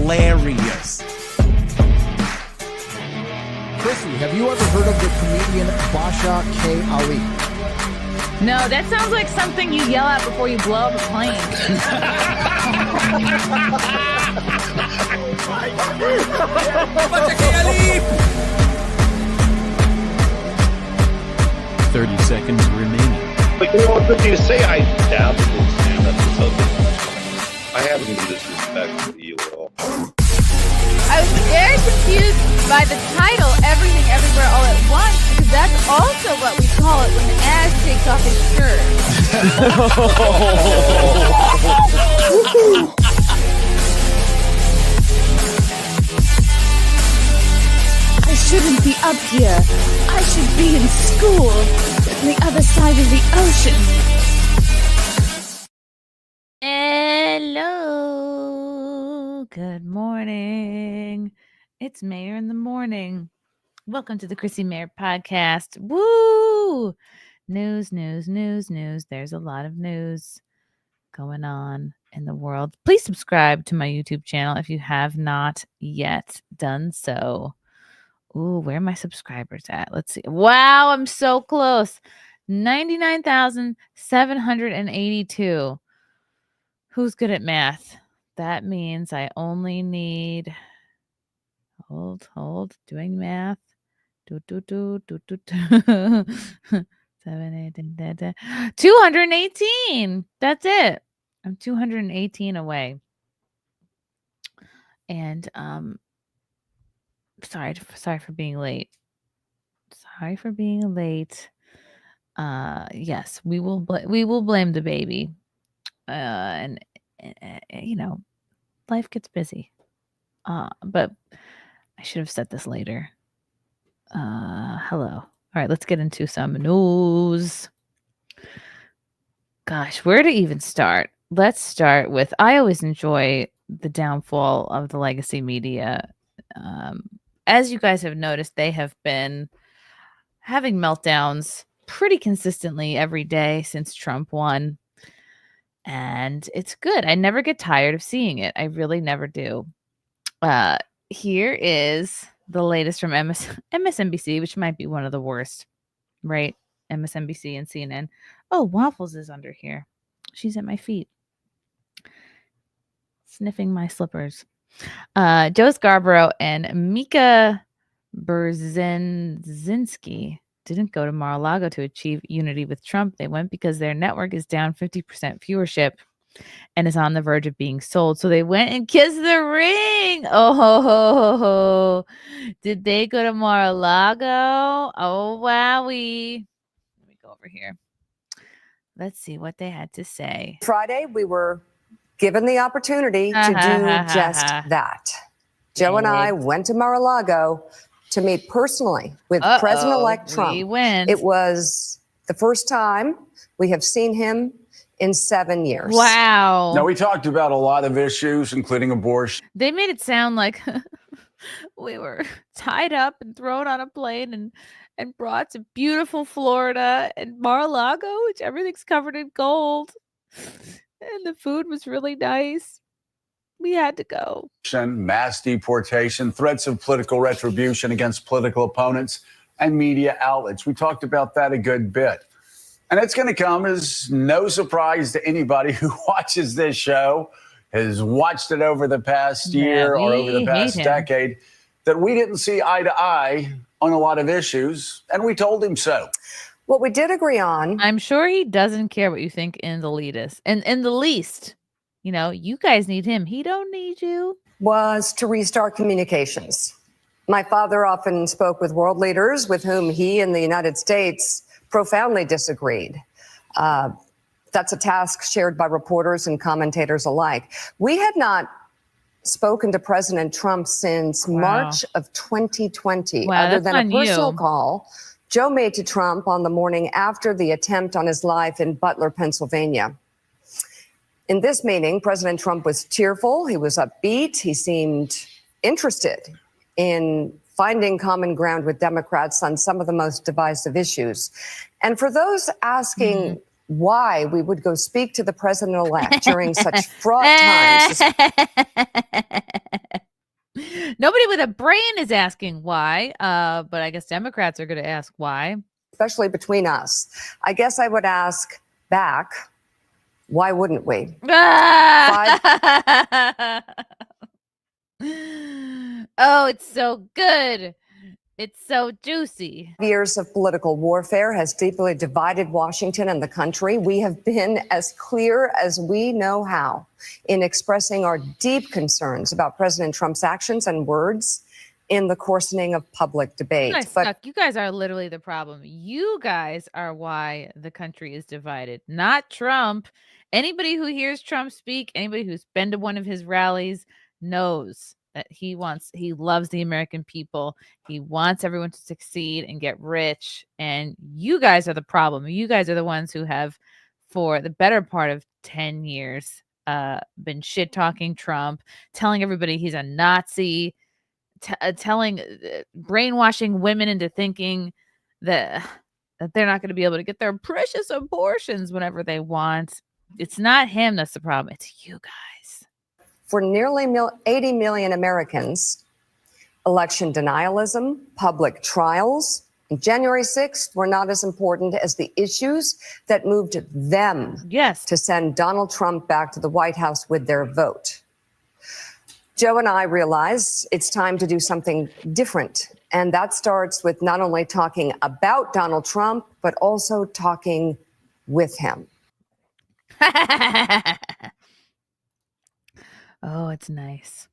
hilarious. Chrissie, have you ever heard of the comedian Basha K. Ali? No, that sounds like something you yell out before you blow up a plane. 30 seconds remaining. But you know what, good to say I doubt it will stand up to something. I haven't been disrespectful to you at all. I was very confused by the title, Everything Everywhere All at Once, because that's also what we call it when Ash takes off his shirt. I shouldn't be up here. I should be in school on the other side of the ocean. Hello. Good morning. It's Mayr in the morning. Welcome to the Chrissie Mayr podcast. Woo! News. There's a lot of news going on in the world. Please subscribe to my YouTube channel if you have not yet done so. Ooh, where are my subscribers at? Let's see. Wow, I'm so close. 99,782. Who's good at math? That means I only need... Hold. Doing math. 218. That's it. I'm 218 away. And sorry for being late. Yes, we will blame the baby. And you know, life gets busy. But I should have said this later. Hello. All right, let's get into some news. Gosh, where to even start? Let's start with, I always enjoy the downfall of the legacy media. As you guys have noticed, they have been having meltdowns pretty consistently every day since Trump won. And it's good. I never get tired of seeing it. I really never do. Here is the latest from MSNBC, which might be one of the worst, right? MSNBC and CNN. Oh, Waffles is under here. She's at my feet, sniffing my slippers. Joe Scarborough and Mika Brzezinski didn't go to Mar-a-Lago to achieve unity with Trump. They went because their network is down 50% viewership and is on the verge of being sold. So they went and kissed the ring. Oh, did they go to Mar-a-Lago? Oh, wowie. Let me go over here. Let's see what they had to say. Friday, we were given the opportunity to do just that. Joe and I went to Mar-a-Lago to meet personally with President-elect Trump. We went. It was the first time we have seen him in 7 years. Wow. Now, we talked about a lot of issues, including abortion. They made it sound like we were tied up and thrown on a plane and brought to beautiful Florida and Mar-a-Lago, which everything's covered in gold. And the food was really nice. We had to go. Mass deportation, threats of political retribution against political opponents and media outlets. We talked about that a good bit. And it's going to come as no surprise to anybody who watches this show, has watched it over the past year or over the past decade, that we didn't see eye to eye on a lot of issues, and we told him so. What we did agree on... I'm sure he doesn't care what you think in the least. And in the least, you know, you guys need him. He don't need you. ...was to restart communications. My father often spoke with world leaders with whom he and the United States profoundly disagreed. That's a task shared by reporters and commentators alike. We had not spoken to President Trump since March of 2020, other than a personal call Joe made to Trump on the morning after the attempt on his life in Butler, Pennsylvania. In this meeting, President Trump was cheerful. He was upbeat. He seemed interested in finding common ground with Democrats on some of the most divisive issues. And for those asking why we would go speak to the president-elect during such fraught times. Nobody with a brain is asking why, but I guess Democrats are going to ask why. especially between us. I guess I would ask back, why wouldn't we? Oh, it's so good. It's so juicy. Years of political warfare has deeply divided Washington and the country. We have been as clear as we know how in expressing our deep concerns about President Trump's actions and words in the coarsening of public debate. You guys suck. You guys are literally the problem. You guys are why the country is divided, not Trump. Anybody who hears Trump speak, anybody who's been to one of his rallies knows that he loves the American people. He wants everyone to succeed and get rich. And you guys are the problem. You guys are the ones who have, for the better part of 10 years, been shit talking Trump, telling everybody he's a Nazi, brainwashing women into thinking that they're not going to be able to get their precious abortions whenever they want. It's not him that's the problem. It's you guys. For nearly 80 million Americans, election denialism, public trials, and January 6th were not as important as the issues that moved them to send Donald Trump back to the White House with their vote. Joe and I realized it's time to do something different. And that starts with not only talking about Donald Trump, but also talking with him. Oh, it's nice.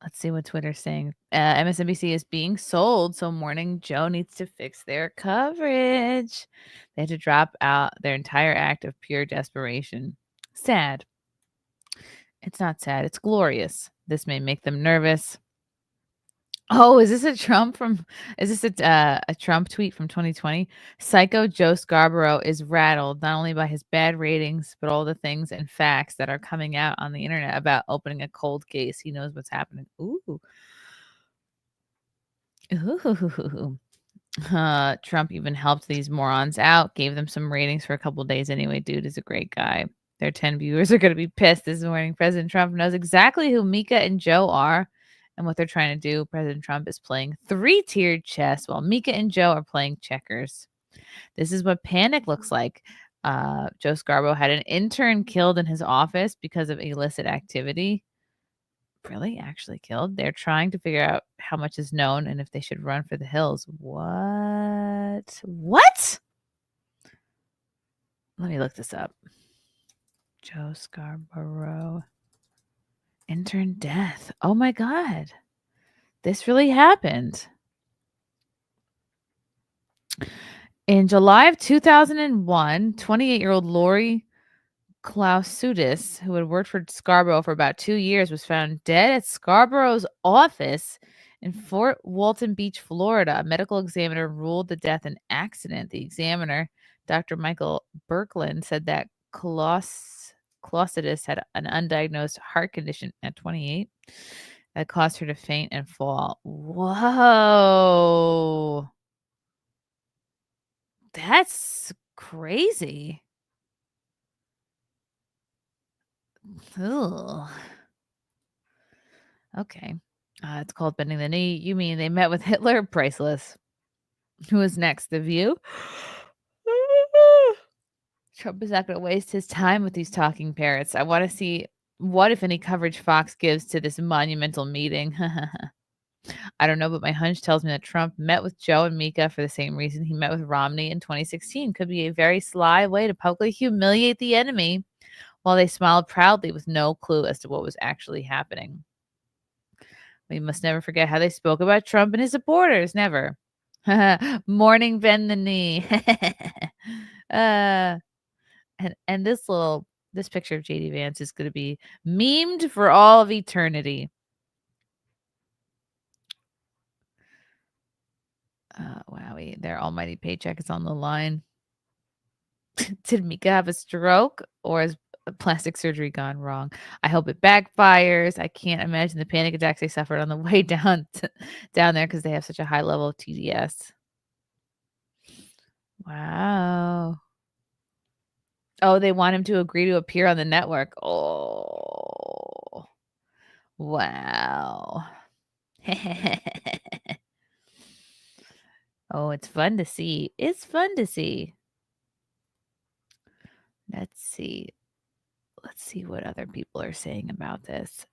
Let's see what Twitter's saying. MSNBC is being sold, so Morning Joe needs to fix their coverage. They had to drop out their entire act of pure desperation. Sad. It's not sad. It's glorious. This may make them nervous. Oh, is this a Trump tweet from 2020? Psycho Joe Scarborough is rattled not only by his bad ratings, but all the things and facts that are coming out on the internet about opening a cold case. He knows what's happening. Ooh. Trump even helped these morons out, gave them some ratings for a couple days anyway. Dude is a great guy. Their 10 viewers are going to be pissed this morning. President Trump knows exactly who Mika and Joe are and what they're trying to do. President Trump is playing three-tiered chess while Mika and Joe are playing checkers. This is what panic looks like. Joe Scarborough had an intern killed in his office because of illicit activity. Really? Actually killed? They're trying to figure out how much is known and if they should run for the hills. What? What? Let me look this up. Joe Scarborough. Intern death. Oh my God. This really happened. In July of 2001, 28-year-old Lori Klausudis, who had worked for Scarborough for about 2 years, was found dead at Scarborough's office in Fort Walton Beach, Florida. A medical examiner ruled the death an accident. The examiner, Dr. Michael Birkeland, said that Klausudis had an undiagnosed heart condition at 28 that caused her to faint and fall. Whoa. That's crazy. Ugh. Okay. It's called Bending the Knee. You mean they met with Hitler? Priceless. Who is next? The View? Trump is not going to waste his time with these talking parrots. I want to see what, if any, coverage Fox gives to this monumental meeting. I don't know, but my hunch tells me that Trump met with Joe and Mika for the same reason he met with Romney in 2016. Could be a very sly way to publicly humiliate the enemy while they smiled proudly with no clue as to what was actually happening. We must never forget how they spoke about Trump and his supporters. Never. Morning bend the knee. And this picture of JD Vance is going to be memed for all of eternity. Wowie, their almighty paycheck is on the line. Did Mika have a stroke, or has plastic surgery gone wrong? I hope it backfires. I can't imagine the panic attacks they suffered on the way down there because they have such a high level of TDS. Wow. Oh, they want him to agree to appear on the network. Oh, wow. Oh, it's fun to see. It's fun to see. Let's see. Let's see what other people are saying about this.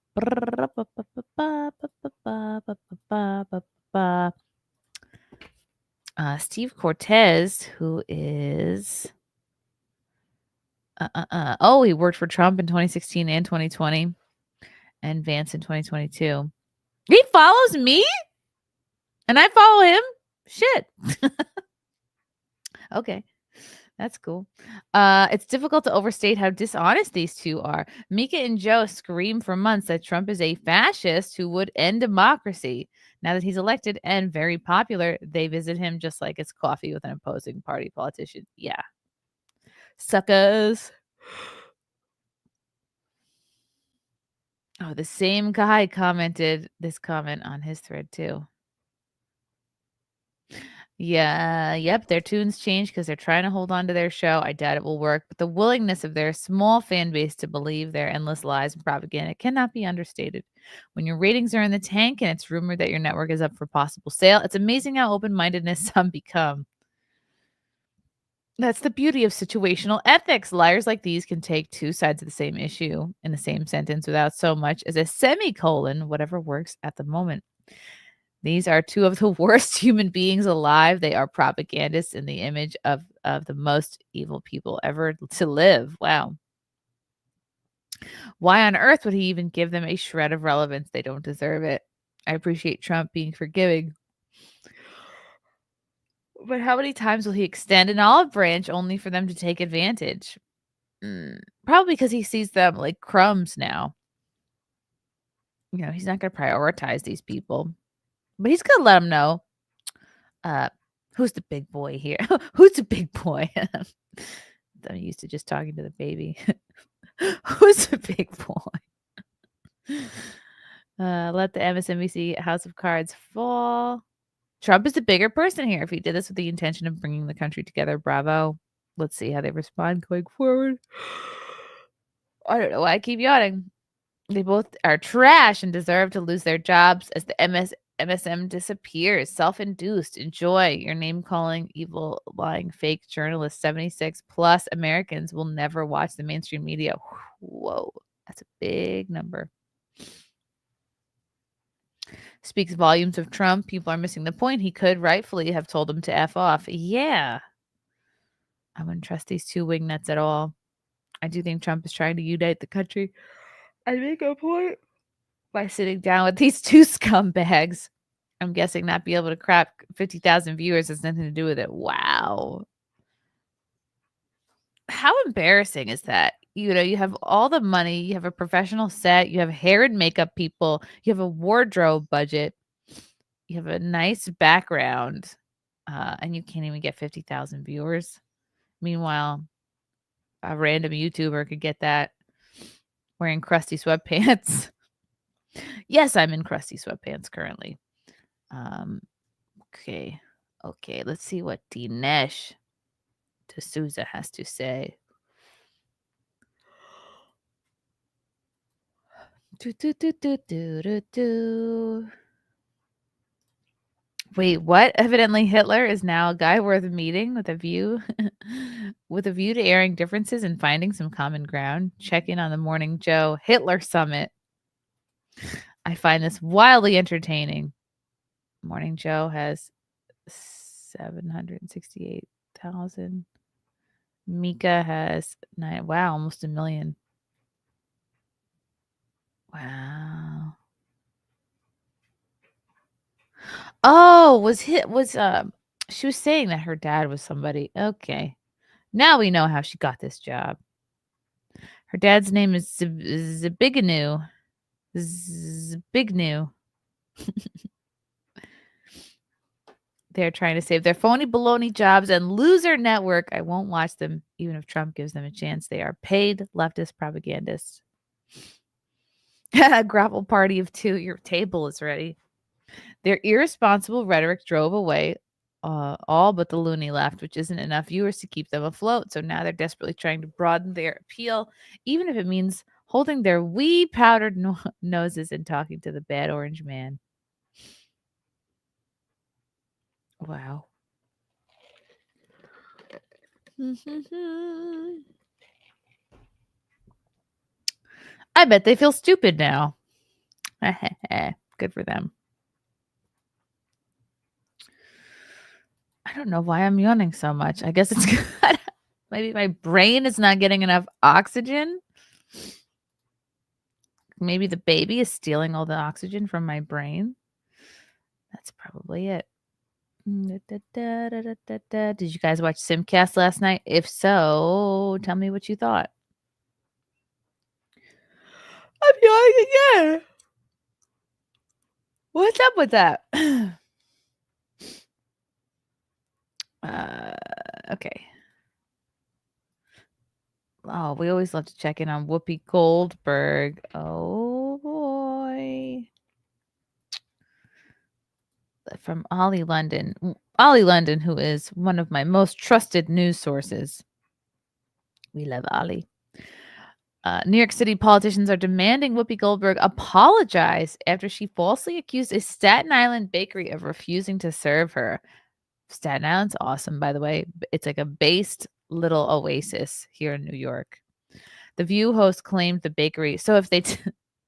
Steve Cortez, who is oh, he worked for Trump in 2016 and 2020 and Vance in 2022. He follows me and I follow him. Shit. Okay. That's cool. It's difficult to overstate how dishonest these two are. Mika and Joe screamed for months that Trump is a fascist who would end democracy. Now that he's elected and very popular, they visit him just like it's coffee with an opposing party politician. Yeah. Suckers. Oh, the same guy commented this comment on his thread too. Yeah, yep, their tunes change because they're trying to hold on to their show. I doubt it will work, but the willingness of their small fan base to believe their endless lies and propaganda cannot be understated. When your ratings are in the tank and it's rumored that your network is up for possible sale, it's amazing how open-mindedness some become. That's the beauty of situational ethics. Liars like these can take two sides of the same issue in the same sentence without so much as a semicolon, whatever works at the moment. These are two of the worst human beings alive. They are propagandists in the image of the most evil people ever to live. Wow. Why on earth would he even give them a shred of relevance? They don't deserve it. I appreciate Trump being forgiving. But how many times will he extend an olive branch only for them to take advantage? Probably because he sees them like crumbs now. You know, he's not going to prioritize these people. But he's gonna let him know. Who's the big boy here? Who's the big boy? I'm used to just talking to the baby. Who's the big boy? Let the MSNBC House of Cards fall. Trump is the bigger person here. If he did this with the intention of bringing the country together, bravo. Let's see how they respond going forward. I don't know why I keep yawning. They both are trash and deserve to lose their jobs as the MSM disappears. Self-induced. Enjoy your name-calling, evil, lying, fake journalist. 76 plus Americans will never watch the mainstream media. Whoa, that's a big number. Speaks volumes of Trump. People are missing the point. He could rightfully have told them to F off. Yeah. I wouldn't trust these two wingnuts at all. I do think Trump is trying to unite the country. I make a point by sitting down with these two scumbags. I'm guessing not be able to crack 50,000 viewers has nothing to do with it. Wow. How embarrassing is that? You know, you have all the money, you have a professional set, you have hair and makeup people, you have a wardrobe budget, you have a nice background, and you can't even get 50,000 viewers. Meanwhile, a random YouTuber could get that wearing crusty sweatpants. Yes, I'm in crusty sweatpants currently. Okay. Let's see what Dinesh D'Souza has to say. Wait, what? Evidently, Hitler is now a guy worth meeting with a view, with a view to airing differences and finding some common ground. Check in on the Morning Joe Hitler Summit. I find this wildly entertaining. Morning Joe has 768,000. Mika has 9. Wow, almost 1 million. Wow. Oh, she was saying that her dad was somebody. Okay. Now we know how she got this job. Her dad's name is Zbigniew. Zbigniew. They're trying to save their phony baloney jobs and loser network. I won't watch them, even if Trump gives them a chance. They are paid leftist propagandists. Gravel party of two. Your table is ready. Their irresponsible rhetoric drove away all but the loony left, which isn't enough viewers to keep them afloat. So now they're desperately trying to broaden their appeal, even if it means holding their wee powdered noses and talking to the bad orange man. Wow. I bet they feel stupid now. Good for them. I don't know why I'm yawning so much. I guess it's good. Maybe my brain is not getting enough oxygen. Maybe the baby is stealing all the oxygen from my brain. That's probably it. Did you guys watch Simcast last night? If so, tell me what you thought. I'm yawning again. What's up with that? Okay. Oh, we always love to check in on Whoopi Goldberg. Oh boy. From Ollie London. Ollie London, who is one of my most trusted news sources. We love Ollie. New York City politicians are demanding Whoopi Goldberg apologize after she falsely accused a Staten Island bakery of refusing to serve her. Staten Island's awesome, by the way. It's like a based little oasis here in New York. The View host claimed the bakery. So if they,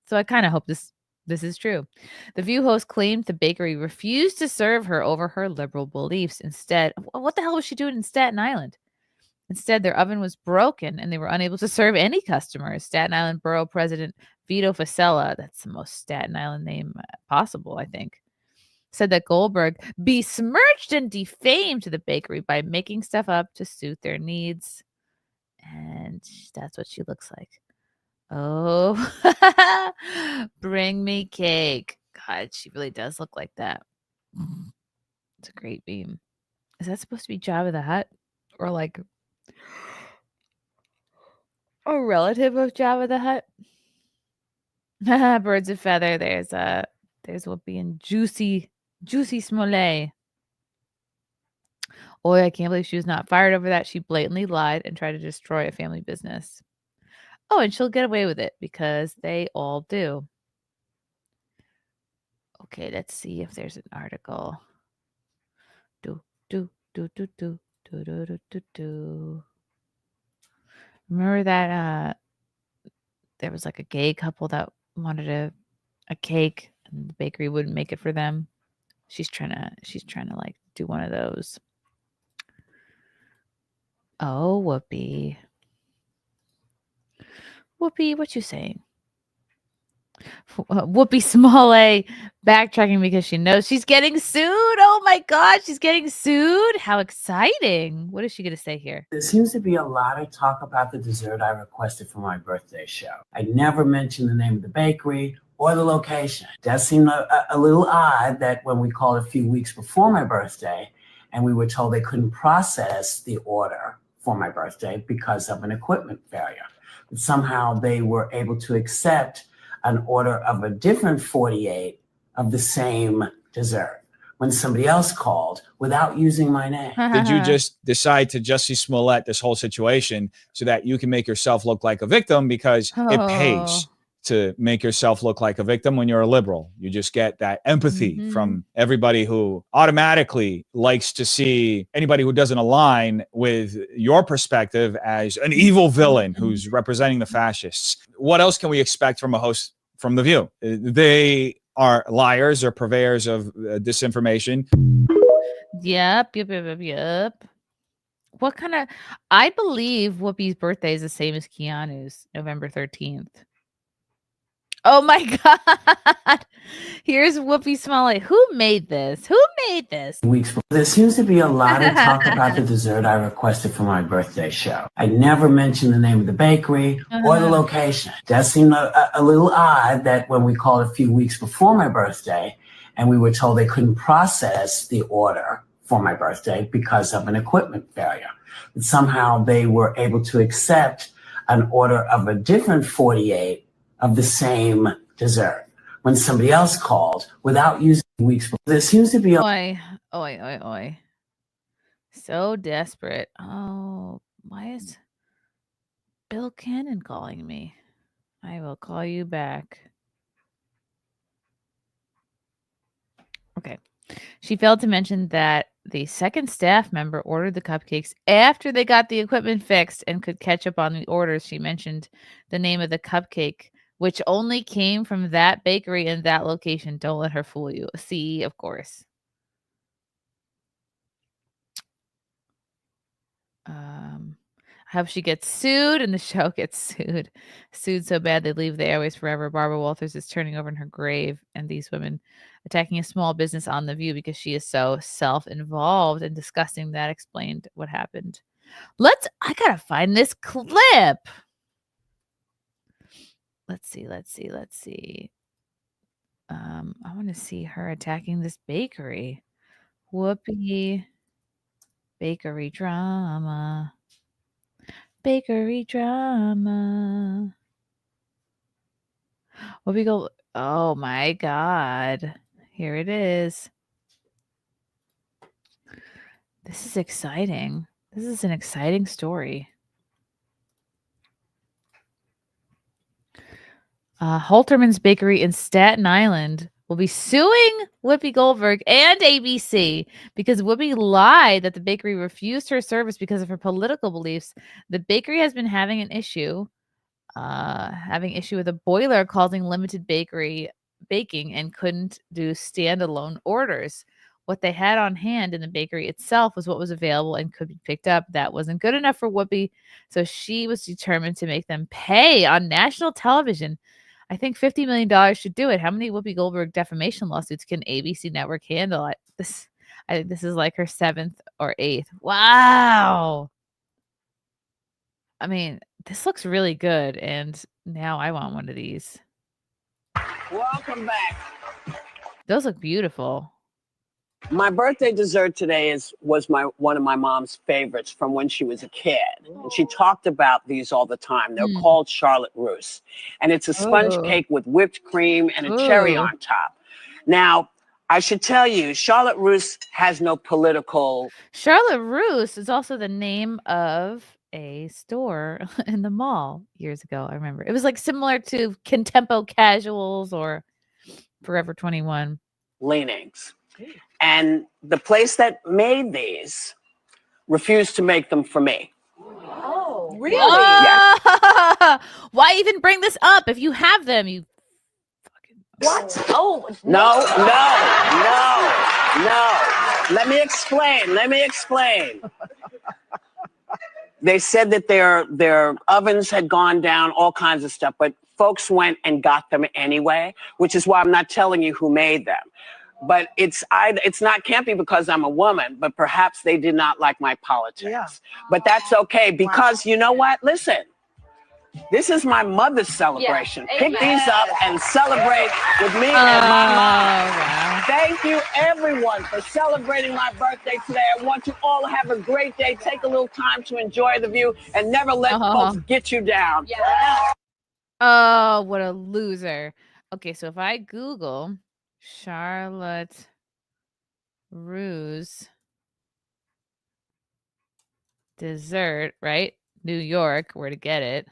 so I kind of hope this is true. The View host claimed the bakery refused to serve her over her liberal beliefs. Instead, what the hell was she doing in Staten Island? Instead, their oven was broken and they were unable to serve any customers. Staten Island Borough President Vito Fasella, that's the most Staten Island name possible, I think, said that Goldberg besmirched and defamed the bakery by making stuff up to suit their needs. And that's what she looks like. Oh, bring me cake. God, she really does look like that. It's a great beam. Is that supposed to be Jabba the Hutt? Or like a relative of Jabba the Hutt? Birds of feather. There's Whoopi and Juicy Smollett. Oh, I can't believe she was not fired over that. She blatantly lied and tried to destroy a family business. Oh, and she'll get away with it because they all do. Okay, let's see if there's an article. Remember that there was like a gay couple that wanted a cake and the bakery wouldn't make it for them. She's trying to like do one of those. Oh, Whoopi, what you saying? Whoopi Smollett backtracking because she knows she's getting sued. Oh my God, she's getting sued. How exciting. What is she going to say here? There seems to be a lot of talk about the dessert I requested for my birthday show. I never mentioned the name of the bakery or the location. It does seem a little odd that when we called a few weeks before my birthday and we were told they couldn't process the order for my birthday because of an equipment failure, but somehow they were able to accept an order of a different 48 of the same dessert when somebody else called without using my name. Did you just decide to Jussie Smollett this whole situation so that you can make yourself look like a victim? Because it pays to make yourself look like a victim when you're a liberal. You just get that empathy from everybody who automatically likes to see anybody who doesn't align with your perspective as an evil villain who's representing the fascists. What else can we expect from a host from The View? They are liars or purveyors of disinformation. Yep. What kind of... I believe Whoopi's birthday is the same as Keanu's, November 13th. Oh my God. Here's Whoopi Smollett. Who made this? Weeks. There seems to be a lot of talk about the dessert I requested for my birthday show. I never mentioned the name of the bakery or the location. It does seem a little odd that when we called a few weeks before my birthday and we were told they couldn't process the order for my birthday because of an equipment failure, but somehow they were able to accept an order of a different 48 of the same dessert when somebody else called without using weeks. There seems to be Oi. So desperate. Oh, why is Bill Cannon calling me? I will call you back. She failed to mention that the second staff member ordered the cupcakes after they got the equipment fixed and could catch up on the orders. She mentioned the name of the cupcake, which only came from that bakery in that location. Don't let her fool you. See, of course. I hope she gets sued and the show gets sued so bad they leave the airways forever. Barbara Walters is turning over in her grave, and these women attacking a small business on The View because she is so self-involved and disgusting. That explained what happened. I gotta find this clip. Let's see. I want to see her attacking this bakery. Whoopi. Bakery drama. Bakery drama. Whoopi Goldberg. Oh my God. Here it is. This is exciting. This is an exciting story. Halterman's Bakery in Staten Island will be suing Whoopi Goldberg and ABC because Whoopi lied that the bakery refused her service because of her political beliefs. The bakery has been having an issue with a boiler causing limited baking and couldn't do standalone orders. What they had on hand in the bakery itself was what was available and could be picked up. That wasn't good enough for Whoopi, so she was determined to make them pay on national television. I think $50 million should do it. How many Whoopi Goldberg defamation lawsuits can ABC Network handle? I think this is like her 7th or 8th. Wow. I mean, this looks really good, and now I want one of these. Welcome back. Those look beautiful. My birthday dessert today was one of my mom's favorites from when she was a kid. And she talked about these all the time. They're called Charlotte Russe. And it's a sponge cake with whipped cream and a cherry on top. Now, I should tell you, Charlotte Russe has no political... Charlotte Russe is also the name of a store in the mall years ago. I remember. It was like similar to Contempo Casuals or Forever 21. Leanings. And the place that made these refused to make them for me. Oh, really? Yeah. Why even bring this up if you have them? You fucking what? Oh, no. Let me explain. They said that their ovens had gone down, all kinds of stuff, but folks went and got them anyway, which is why I'm not telling you who made them. But it's not campy because I'm a woman, but perhaps they did not like my politics. Yeah. But that's okay because you know what? Listen, this is my mother's celebration. Yeah. Pick these up and celebrate with me and my mom. Wow. Thank you, everyone, for celebrating my birthday today. I want you all to have a great day. Take a little time to enjoy the view and never let folks get you down. Yeah. Oh, what a loser. Okay, so if I Google Charlotte Russe dessert, right? New York, where to get it.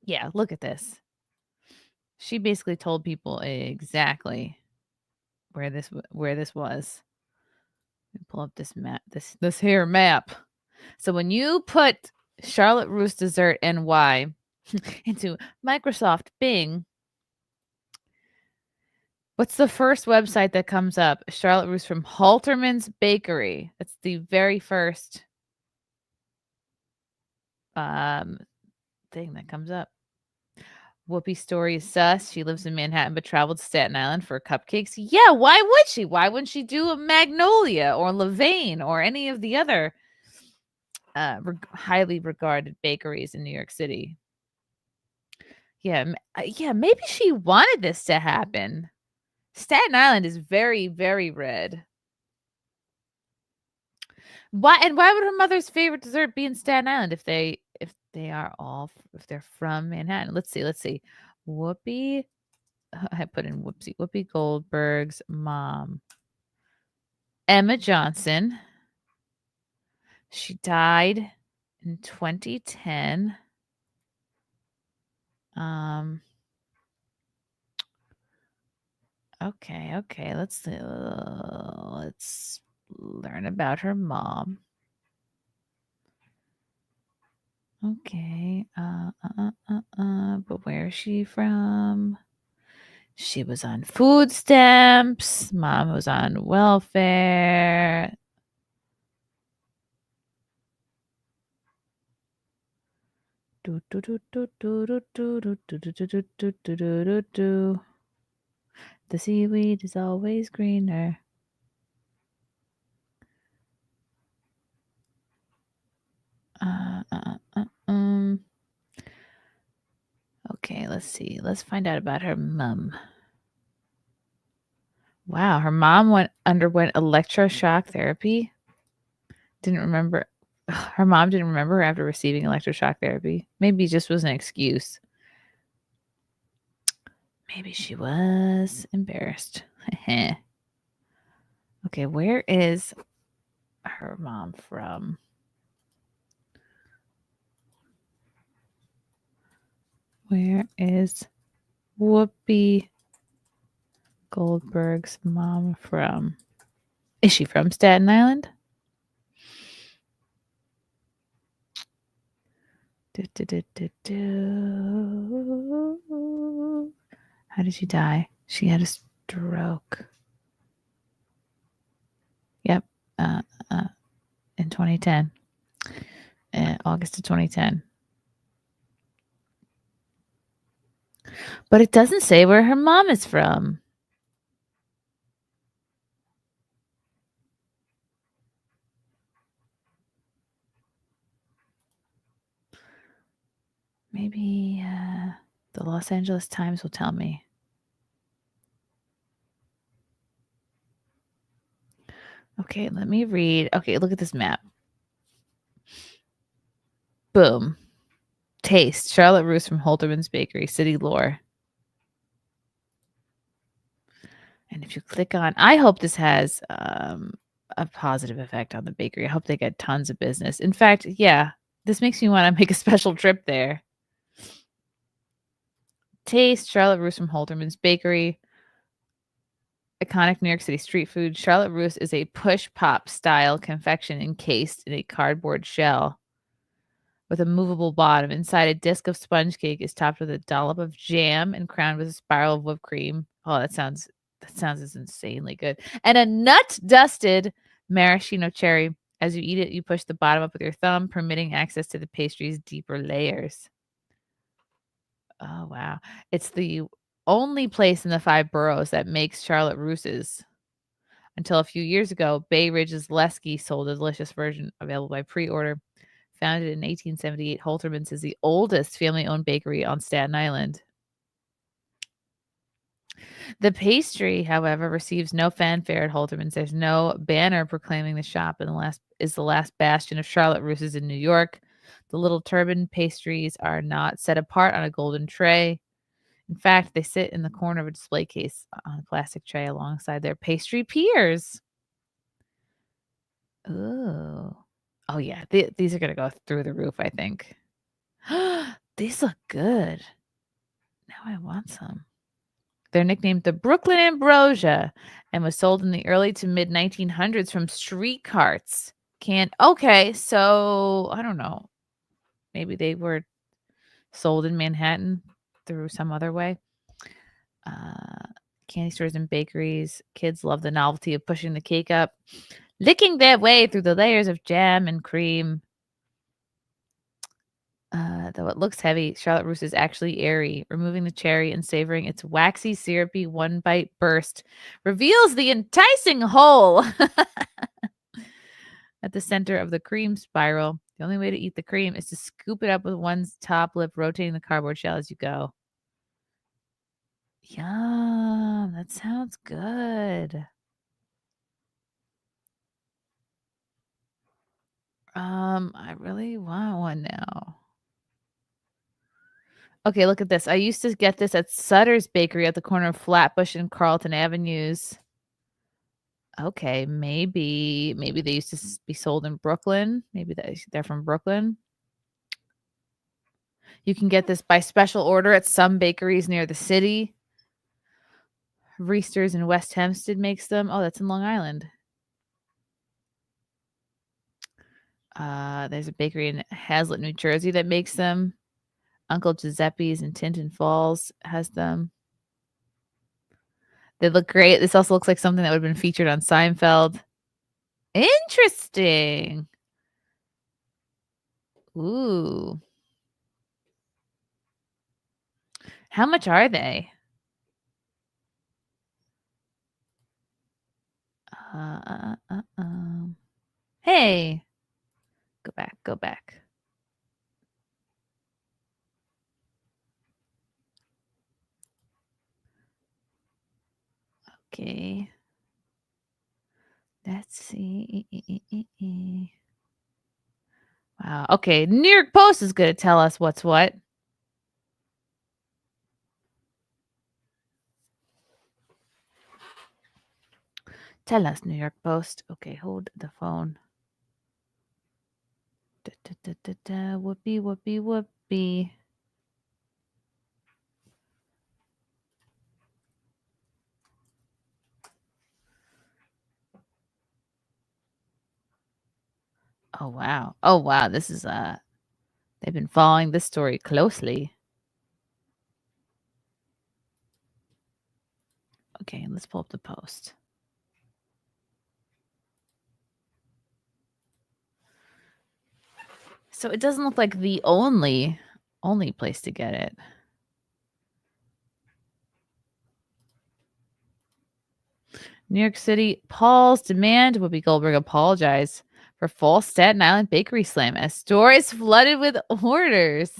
Yeah, look at this. She basically told people exactly where this was. Let me pull up this map, this here map. So when you put Charlotte Russe Dessert NY into Microsoft Bing, what's the first website that comes up? Charlotte Russe from Halterman's Bakery. That's the very first thing that comes up. Whoopi's story is sus. She lives in Manhattan but traveled to Staten Island for cupcakes. Yeah, why would she? Why wouldn't she do a Magnolia or Levain or any of the other highly regarded bakeries in New York City? Yeah, maybe she wanted this to happen. Staten Island is very, very red. Why would her mother's favorite dessert be in Staten Island if they're from Manhattan? Let's see. Whoopi. I put in Whoopi Goldberg's mom. Emma Johnson. She died in 2010. Okay. Let's learn about her mom. Okay. But where is she from? She was on food stamps. Mom was on welfare. The seaweed is always greener. Okay, let's see. Let's find out about her mom. Wow, her mom underwent electroshock therapy. Didn't remember. Her mom didn't remember her after receiving electroshock therapy. Maybe it just was an excuse. Maybe she was embarrassed. Okay, where is her mom from? Where is Whoopi Goldberg's mom from? Is she from Staten Island? How did she die? She had a stroke. Yep. In 2010. August of 2010. But it doesn't say where her mom is from. Maybe the Los Angeles Times will tell me. Okay, let me read. Okay, look at this map. Boom. Taste. Charlotte Russe from Holterman's Bakery. City lore. And if you click on, I hope this has a positive effect on the bakery. I hope they get tons of business. In fact, yeah, this makes me want to make a special trip there. Taste. Charlotte Russe from Holterman's Bakery. Iconic New York City street food. Charlotte Russe is a push pop style confection encased in a cardboard shell with a movable bottom. Inside, a disc of sponge cake is topped with a dollop of jam and crowned with a spiral of whipped cream. Oh, that sounds insanely good. And a nut dusted maraschino cherry. As you eat it, you push the bottom up with your thumb, permitting access to the pastry's deeper layers. Oh, wow. It's the only place in the 5 boroughs that makes Charlotte Russe's. Until a few years ago, Bay Ridge's Lesky sold a delicious version available by pre-order. Founded in 1878, Holterman's is the oldest family-owned bakery on Staten Island. The pastry, however, receives no fanfare at Holterman's. There's no banner proclaiming the shop is the last bastion of Charlotte Russe's in New York. The little turban pastries are not set apart on a golden tray. In fact, they sit in the corner of a display case on a plastic tray alongside their pastry peers. Ooh. Oh, yeah. These are going to go through the roof, I think. These look good. Now I want some. They're nicknamed the Brooklyn Ambrosia and was sold in the early to mid 1900s from street carts. Okay, so I don't know. Maybe they were sold in Manhattan through some other way. Candy stores and bakeries. Kids love the novelty of pushing the cake up, licking their way through the layers of jam and cream. Though it looks heavy, Charlotte Russe is actually airy. Removing the cherry and savoring its waxy, syrupy one-bite burst reveals the enticing hole at the center of the cream spiral. The only way to eat the cream is to scoop it up with one's top lip, rotating the cardboard shell as you go. Yum, that sounds good. I really want one now. Okay, look at this. I used to get this at Sutter's Bakery at the corner of Flatbush and Carlton Avenues. Okay, maybe they used to be sold in Brooklyn. Maybe they're from Brooklyn. You can get this by special order at some bakeries near the city. Reester's in West Hempstead makes them. Oh, that's in Long Island. There's a bakery in Hazlet, New Jersey that makes them. Uncle Giuseppe's in Tinton Falls has them. They look great. This also looks like something that would have been featured on Seinfeld. Interesting. Ooh. How much are they? Hey. Go back. Okay. Let's see. Wow. Okay. New York Post is going to tell us what's what. Tell us, New York Post. Okay, hold the phone. Whoopee, whoopee, whoopee. Oh wow. This is they've been following this story closely. Okay, let's pull up the Post. So it doesn't look like the only place to get it. New York City, Paul's demand Whoopi Goldberg apologize for false Staten Island bakery slam as stores flooded with orders.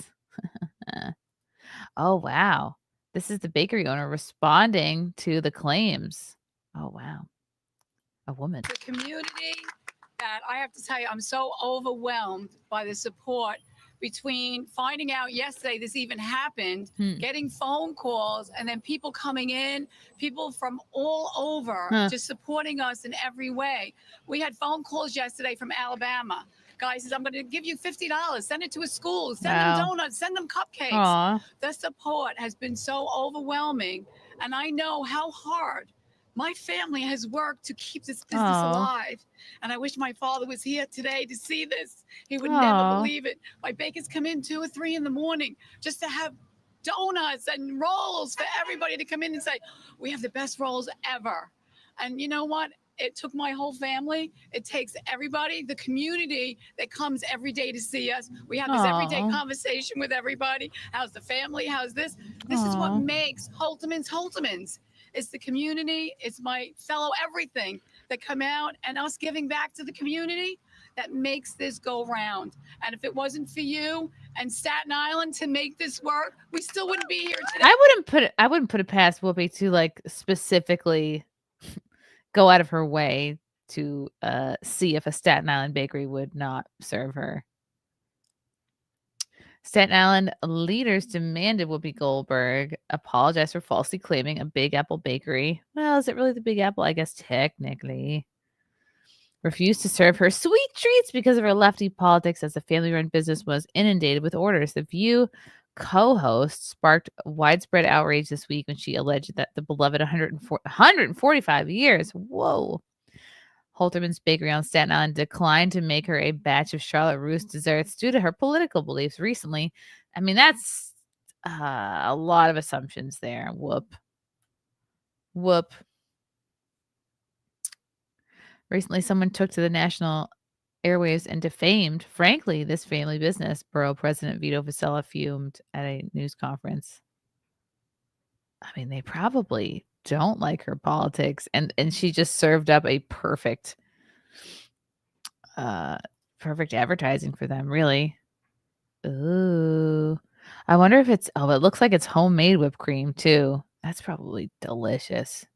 Oh, wow. This is the bakery owner responding to the claims. Oh, wow. A woman. The community that I have to tell you, I'm so overwhelmed by the support between finding out yesterday this even happened, getting phone calls, and then people coming in, people from all over just supporting us in every way. We had phone calls yesterday from Alabama. Guy says, I'm going to give you $50. Send it to a school. Send them donuts. Send them cupcakes. Aww. The support has been so overwhelming. And I know how hard my family has worked to keep this business alive. And I wish my father was here today to see this. He would never believe it. My bakers come in 2 or 3 in the morning just to have donuts and rolls for everybody to come in and say, we have the best rolls ever. And you know what? It took my whole family. It takes everybody, the community that comes every day to see us. We have this everyday conversation with everybody. How's the family? How's this? This is what makes Holterman's. It's the community. It's my fellow everything that come out and us giving back to the community that makes this go round. And if it wasn't for you and Staten Island to make this work, we still wouldn't be here today. I wouldn't put it past Whoopi to like specifically go out of her way to see if a Staten Island bakery would not serve her. Staten Island leaders demanded Whoopi Goldberg apologize for falsely claiming a Big Apple bakery. Well, is it really the Big Apple? I guess technically. Refused to serve her sweet treats because of her lefty politics as the family-run business was inundated with orders. The View co-host sparked widespread outrage this week when she alleged that the beloved 145 years, Holterman's Bakery on Staten Island declined to make her a batch of Charlotte Russe desserts due to her political beliefs recently. I mean, that's a lot of assumptions there. Whoop. Recently, someone took to the national airwaves and defamed, frankly, this family business. Borough President Vito Vasella fumed at a news conference. I mean, they probably don't like her politics, and she just served up a perfect advertising for them, really. Ooh, I wonder if it's it looks like it's homemade whipped cream too. That's probably delicious.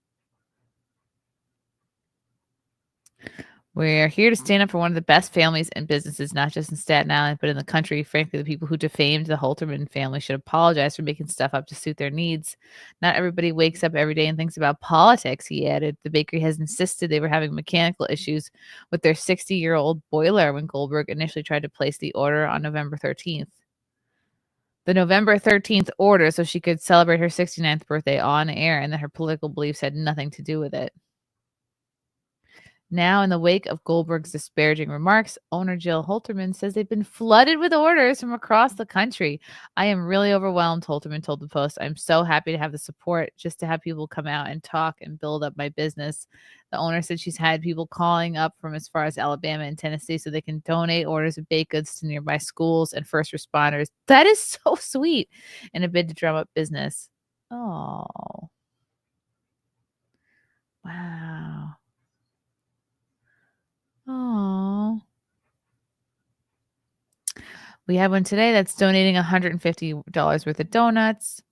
We're here to stand up for one of the best families and businesses, not just in Staten Island, but in the country. Frankly, the people who defamed the Holterman family should apologize for making stuff up to suit their needs. Not everybody wakes up every day and thinks about politics, he added. The bakery has insisted they were having mechanical issues with their 60-year-old boiler when Goldberg initially tried to place the order on November 13th. the November 13th order so she could celebrate her 69th birthday on air, and that her political beliefs had nothing to do with it. Now, in the wake of Goldberg's disparaging remarks, owner Jill Holterman says they've been flooded with orders from across the country. I am really overwhelmed, Holterman told the Post. I'm so happy to have the support, just to have people come out and talk and build up my business. The owner said she's had people calling up from as far as Alabama and Tennessee so they can donate orders of baked goods to nearby schools and first responders. That is so sweet, in a bid to drum up business. Oh. Wow. Oh. We have one today that's donating $150 worth of donuts.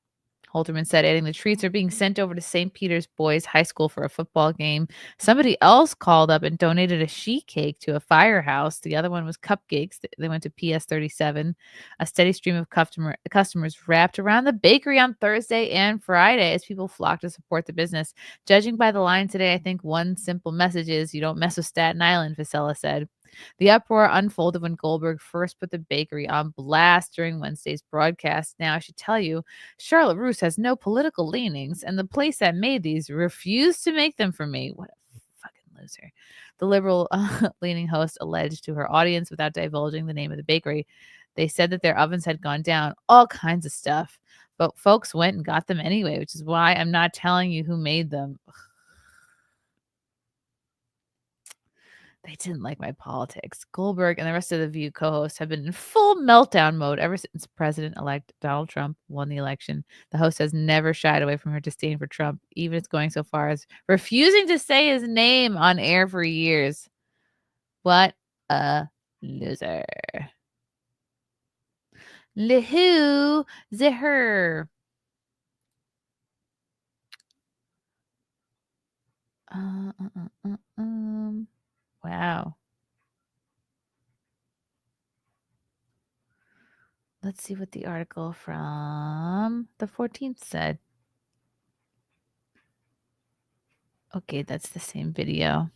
Holterman said, adding the treats are being sent over to St. Peter's Boys High School for a football game. Somebody else called up and donated a sheet cake to a firehouse. The other one was cupcakes. They went to PS 37. A steady stream of customers wrapped around the bakery on Thursday and Friday as people flocked to support the business. Judging by the line today, I think one simple message is you don't mess with Staten Island, Vasella said. The uproar unfolded when Goldberg first put the bakery on blast during Wednesday's broadcast. Now, I should tell you, Charlotte Russe has no political leanings, and the place that made these refused to make them for me. What a fucking loser. The liberal leaning host alleged to her audience, without divulging the name of the bakery, they said that their ovens had gone down, all kinds of stuff. But folks went and got them anyway, which is why I'm not telling you who made them. They didn't like my politics. Goldberg and the rest of the View co-hosts have been in full meltdown mode ever since President-elect Donald Trump won the election. The host has never shied away from her disdain for Trump, even as going so far as refusing to say his name on air for years. What a loser. Lehu Zeher. Wow. Let's see what the article from the 14th said. Okay, that's the same video.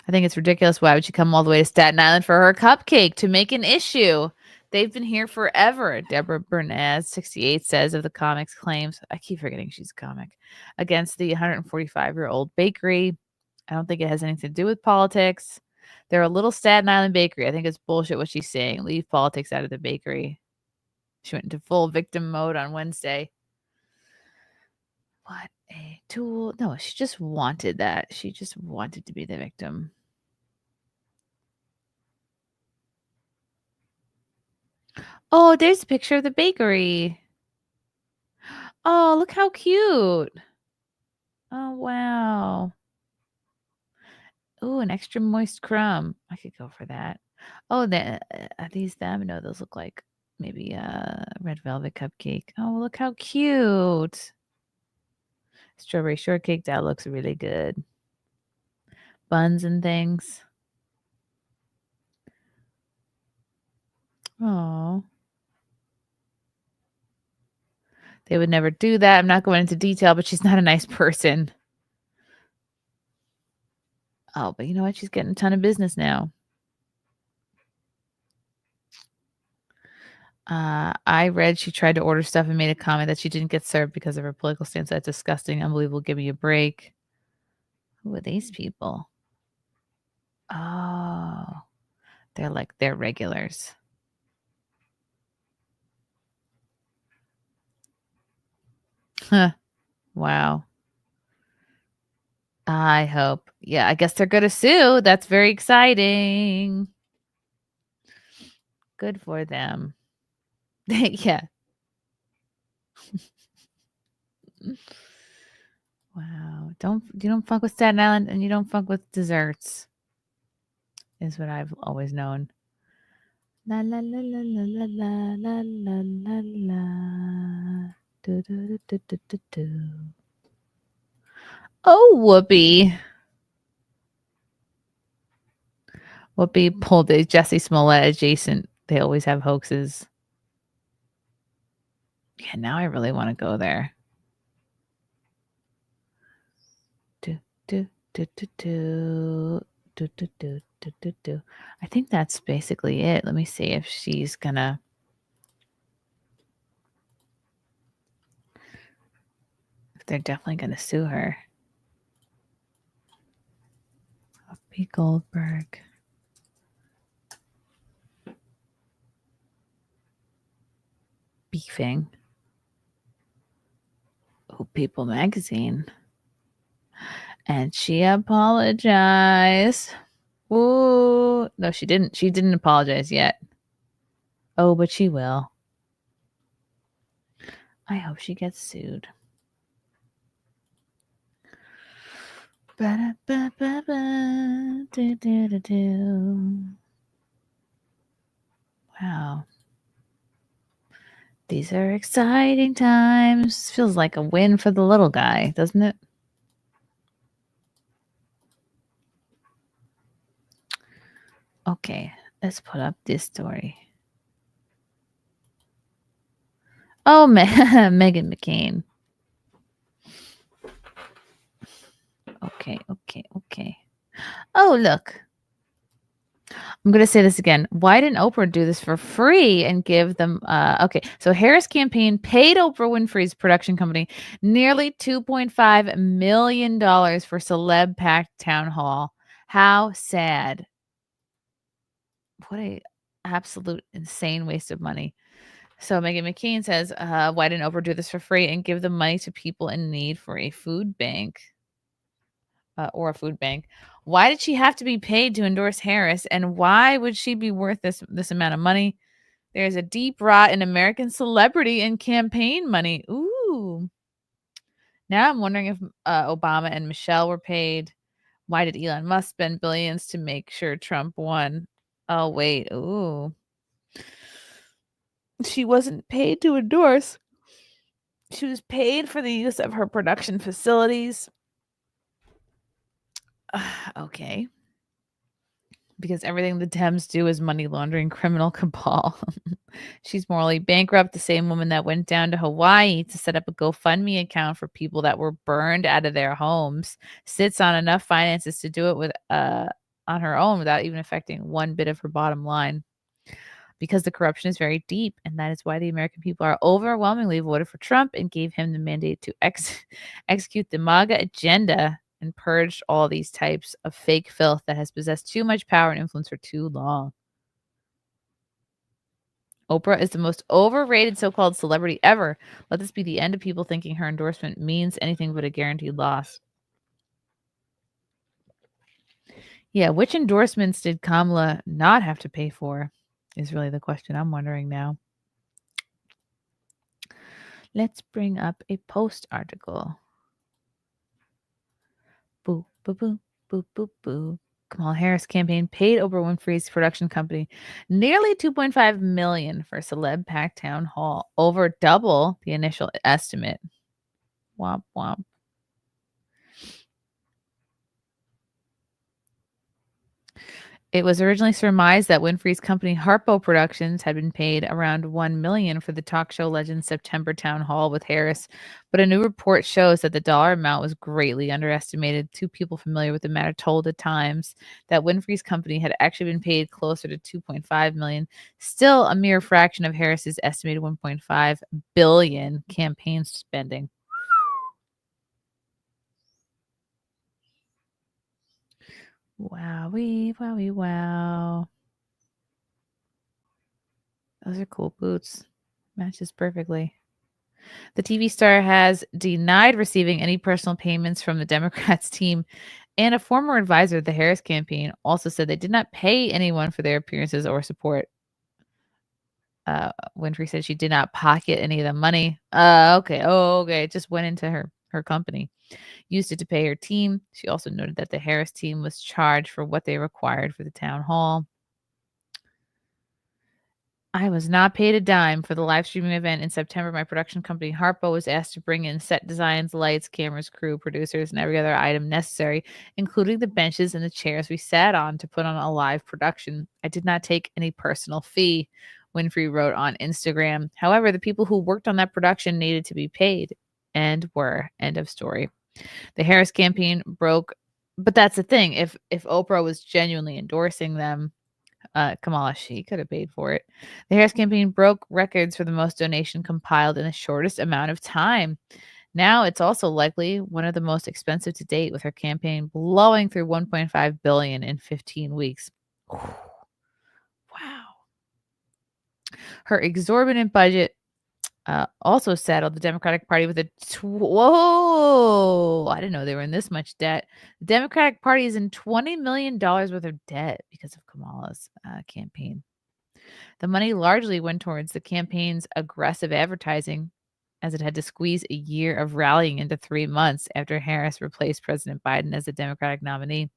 I think it's ridiculous. Why would she come all the way to Staten Island for her cupcake to make an issue? They've been here forever, Deborah Bernaz, 68, says of the comic's claims. I keep forgetting she's a comic. Against the 145-year-old bakery. I don't think it has anything to do with politics. They're a little Staten Island bakery. I think it's bullshit what she's saying. Leave politics out of the bakery. She went into full victim mode on Wednesday. What a tool. No, she just wanted that. She just wanted to be the victim. Oh, there's a picture of the bakery. Oh, look how cute. Oh, wow. Oh, an extra moist crumb. I could go for that. Oh, are these them? No, those look like maybe a red velvet cupcake. Oh, look how cute. Strawberry shortcake. That looks really good. Buns and things. Oh. They would never do that. I'm not going into detail, but she's not a nice person. Oh, but you know what? She's getting a ton of business now. I read she tried to order stuff and made a comment that she didn't get served because of her political stance. That's disgusting. Unbelievable. Give me a break. Who are these people? Oh, they're regulars. Huh. Wow. I hope. Yeah, I guess they're going to sue. That's very exciting. Good for them. Yeah. Wow. You don't fuck with Staten Island and you don't fuck with desserts. Is what I've always known. La la la la la la la la la la. Do, do, do, do, do, do. Oh, Whoopi. Whoopi pulled a Jussie Smollett adjacent. They always have hoaxes. Yeah, now I really want to go there. Do, do, do, do, do, do, do, do, I think that's basically it. Let me see if she's gonna. If they're definitely gonna sue her. Whoopi Goldberg. Beefing. Oh, People Magazine. And she apologized. Ooh. No, she didn't. She didn't apologize yet. Oh, but she will. I hope she gets sued. Wow. These are exciting times. Feels like a win for the little guy, doesn't it? Okay, let's put up this story. Oh, Meghan McCain. Okay. Oh, look. I'm going to say this again. Why didn't Oprah do this for free and give them... okay, so Harris campaign paid Oprah Winfrey's production company nearly $2.5 million for celeb-packed town hall. How sad. What a absolute insane waste of money. So Meghan McCain says, why didn't Oprah do this for free and give the money to people in need for a food bank? Or a food bank. Why did she have to be paid to endorse Harris? And why would she be worth this amount of money? There's a deep rot in American celebrity and campaign money. Ooh. Now I'm wondering if Obama and Michelle were paid. Why did Elon Musk spend billions to make sure Trump won? Oh, wait. Ooh. She wasn't paid to endorse. She was paid for the use of her production facilities. Okay. Because everything the Dems do is money laundering criminal cabal. She's morally bankrupt. The same woman that went down to Hawaii to set up a GoFundMe account for people that were burned out of their homes sits on enough finances to do it with on her own without even affecting one bit of her bottom line. Because the corruption is very deep, and that is why the American people are overwhelmingly voted for Trump and gave him the mandate to execute the MAGA agenda and purged all these types of fake filth that has possessed too much power and influence for too long. Oprah is the most overrated so-called celebrity ever. Let this be the end of people thinking her endorsement means anything but a guaranteed loss. Yeah, which endorsements did Kamala not have to pay for is really the question I'm wondering now. Let's bring up a Post article. Boo, boo, boo, boo, boo, boo. Kamala Harris campaign paid Oprah Winfrey's production company nearly $2.5 million for celeb packed town hall, over double the initial estimate. Womp womp. It was originally surmised that Winfrey's company Harpo Productions had been paid around $1 million for the talk show legend's September town hall with Harris, but a new report shows that the dollar amount was greatly underestimated. Two people familiar with the matter told the Times that Winfrey's company had actually been paid closer to $2.5 million, still a mere fraction of Harris's estimated $1.5 billion campaign spending. Wowie, wowie, wow. Those are cool boots. Matches perfectly. The TV star has denied receiving any personal payments from the Democrats team, and a former advisor of the Harris campaign also said they did not pay anyone for their appearances or support. Winfrey said she did not pocket any of the money. Okay. It just went into her company. Used it to pay her team. She also noted that the Harris team was charged for what they required for the town hall. I was not paid a dime for the live streaming event in September. My production company, Harpo, was asked to bring in set designs, lights, cameras, crew, producers, and every other item necessary, including the benches and the chairs we sat on to put on a live production. I did not take any personal fee, Winfrey wrote on Instagram. However, the people who worked on that production needed to be paid and were. End of story. The Harris campaign broke But that's the thing. If Oprah was genuinely endorsing them, Kamala, she could have paid for it. The Harris campaign broke records for the most donation compiled in the shortest amount of time. Now it's also likely one of the most expensive to date, with her campaign blowing through $1.5 billion in 15 weeks. Wow. Her exorbitant budget also saddled the Democratic Party with whoa! I didn't know they were in this much debt. The Democratic Party is in $20 million worth of debt because of Kamala's campaign. The money largely went towards the campaign's aggressive advertising, as it had to squeeze a year of rallying into 3 months after Harris replaced President Biden as the Democratic nominee.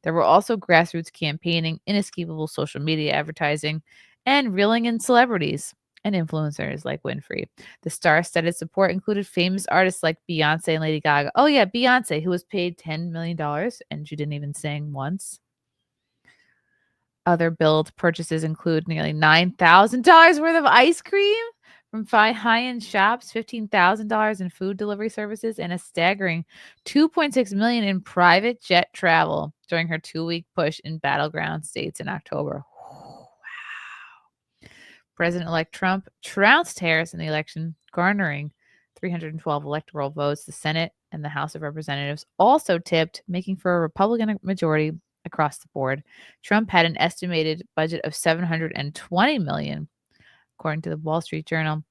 There were also grassroots campaigning, inescapable social media advertising, and reeling in celebrities and influencers like Winfrey. The star-studded support included famous artists like Beyonce and Lady Gaga. Oh yeah, Beyonce, who was paid $10 million and she didn't even sing once. Other billed purchases include nearly $9,000 worth of ice cream from 5 high-end shops, $15,000 in food delivery services, and a staggering $2.6 million in private jet travel during her 2-week push in battleground states in October. Wow. President-elect Trump trounced Harris in the election, garnering 312 electoral votes. The Senate and the House of Representatives also tipped, making for a Republican majority across the board. Trump had an estimated budget of $720 million, according to the Wall Street Journal.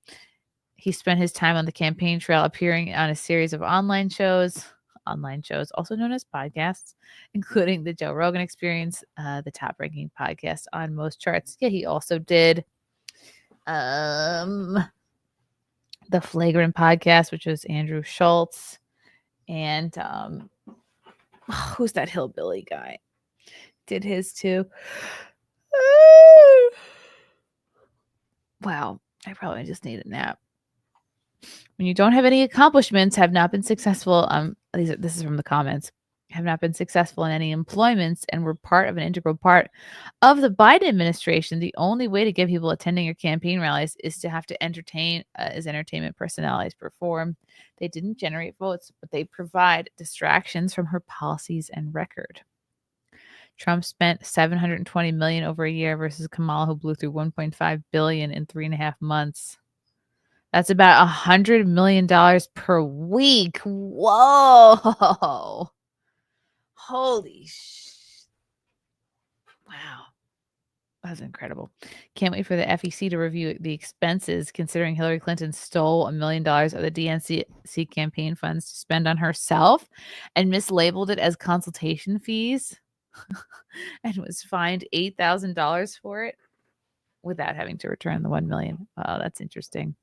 He spent his time on the campaign trail, appearing on a series of online shows, also known as podcasts, including the Joe Rogan Experience, the top-ranking podcast on most charts. Yeah, he also did the Flagrant podcast, which was Andrew Schultz, and who's that hillbilly guy? Did his too. Wow, I probably just need a nap. When you don't have any accomplishments, have not been successful. This is from the comments. Have not been successful in any employments, and were part of an integral part of the Biden administration. The only way to get people attending your campaign rallies is to have to entertain, as entertainment personalities perform. They didn't generate votes, but they provide distractions from her policies and record. Trump spent $720 million over a year versus Kamala, who blew through $1.5 billion in 3.5 months. That's about $100 million per week. Whoa! Holy wow. That's incredible. Can't wait for the FEC to review the expenses, considering Hillary Clinton stole $1 million of the DNC campaign funds to spend on herself and mislabeled it as consultation fees and was fined $8,000 for it without having to return the $1 million. Wow, that's interesting.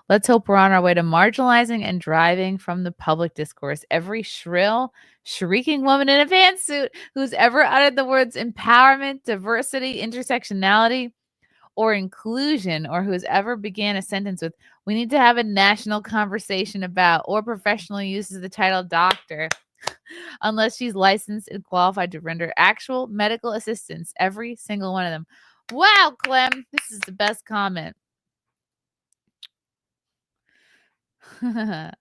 Let's hope we're on our way to marginalizing and driving from the public discourse every shrill, shrieking woman in a pantsuit who's ever uttered the words empowerment, diversity, intersectionality, or inclusion, or who's ever began a sentence with, "We need to have a national conversation about," or professionally uses the title doctor, unless she's licensed and qualified to render actual medical assistance. Every single one of them. Wow, Clem, this is the best comment. Wow.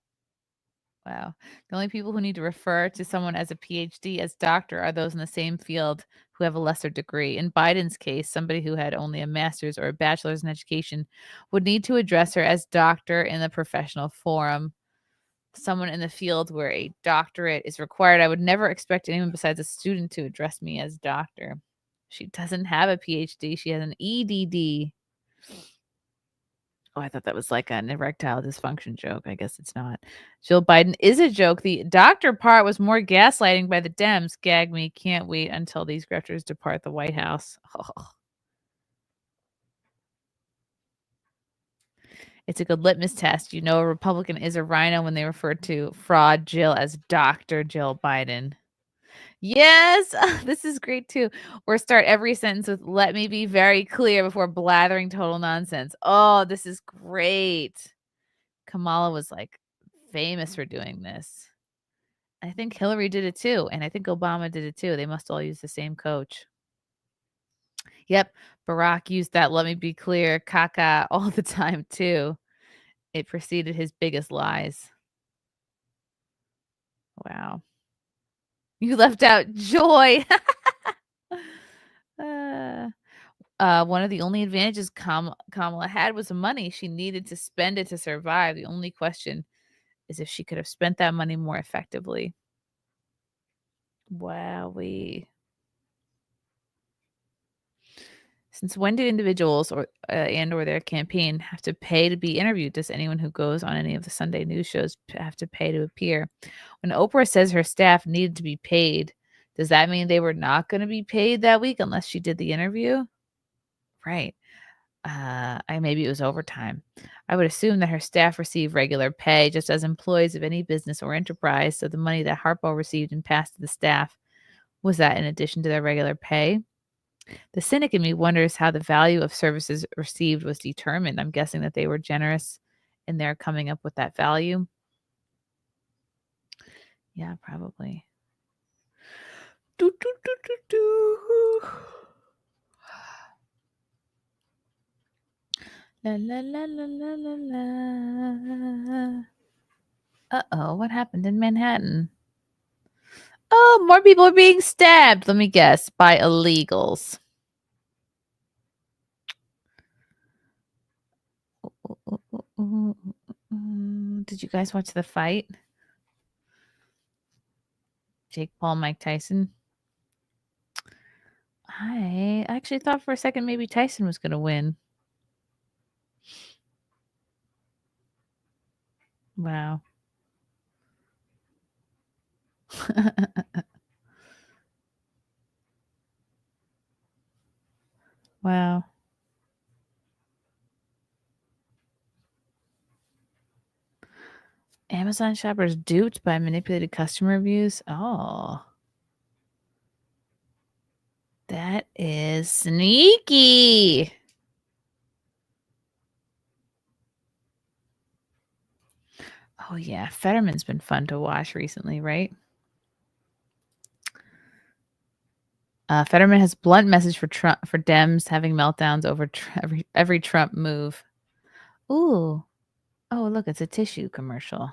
The only people who need to refer to someone as a PhD as doctor are those in the same field who have a lesser degree. In Biden's case, somebody who had only a master's or a bachelor's in education would need to address her as doctor in the professional forum. Someone in the field where a doctorate is required, I would never expect anyone besides a student to address me as doctor. She doesn't have a PhD. She has an EDD. Oh, I thought that was like an erectile dysfunction joke. I guess it's not. Jill Biden is a joke. The doctor part was more gaslighting by the Dems. Gag me. Can't wait until these grifters depart the White House. Oh. It's a good litmus test. You know a Republican is a rhino when they refer to fraud Jill as Dr. Jill Biden. Yes, this is great too. Or start every sentence with, "Let me be very clear," before blathering total nonsense. Oh, this is great. Kamala was like famous for doing this. I think Hillary did it too. And I think Obama did it too. They must all use the same coach. Yep. Barack used that "let me be clear" caca all the time too. It preceded his biggest lies. Wow. You left out joy. One of the only advantages Kamala had was the money. She needed to spend it to survive. The only question is if she could have spent that money more effectively. Wowee. Since when do individuals or their campaign have to pay to be interviewed? Does anyone who goes on any of the Sunday news shows have to pay to appear? When Oprah says her staff needed to be paid, does that mean they were not going to be paid that week unless she did the interview? Right. Maybe it was overtime. I would assume that her staff receive regular pay, just as employees of any business or enterprise. So the money that Harpo received and passed to the staff, was that in addition to their regular pay? The cynic in me wonders how the value of services received was determined. I'm guessing that they were generous in their coming up with that value. Yeah, probably. La, la, la, la, la, la, la. Uh-oh, what happened in Manhattan? Oh, more people are being stabbed, let me guess, by illegals. Did you guys watch the fight? Jake Paul, Mike Tyson? I actually thought for a second maybe Tyson was going to win. Wow. Wow. Amazon shoppers duped by manipulated customer reviews. Oh. That is sneaky. Oh, yeah. Fetterman's been fun to watch recently, right? Fetterman has blunt message for Trump, for Dems having meltdowns over every Trump move. Ooh. Oh, look, it's a tissue commercial.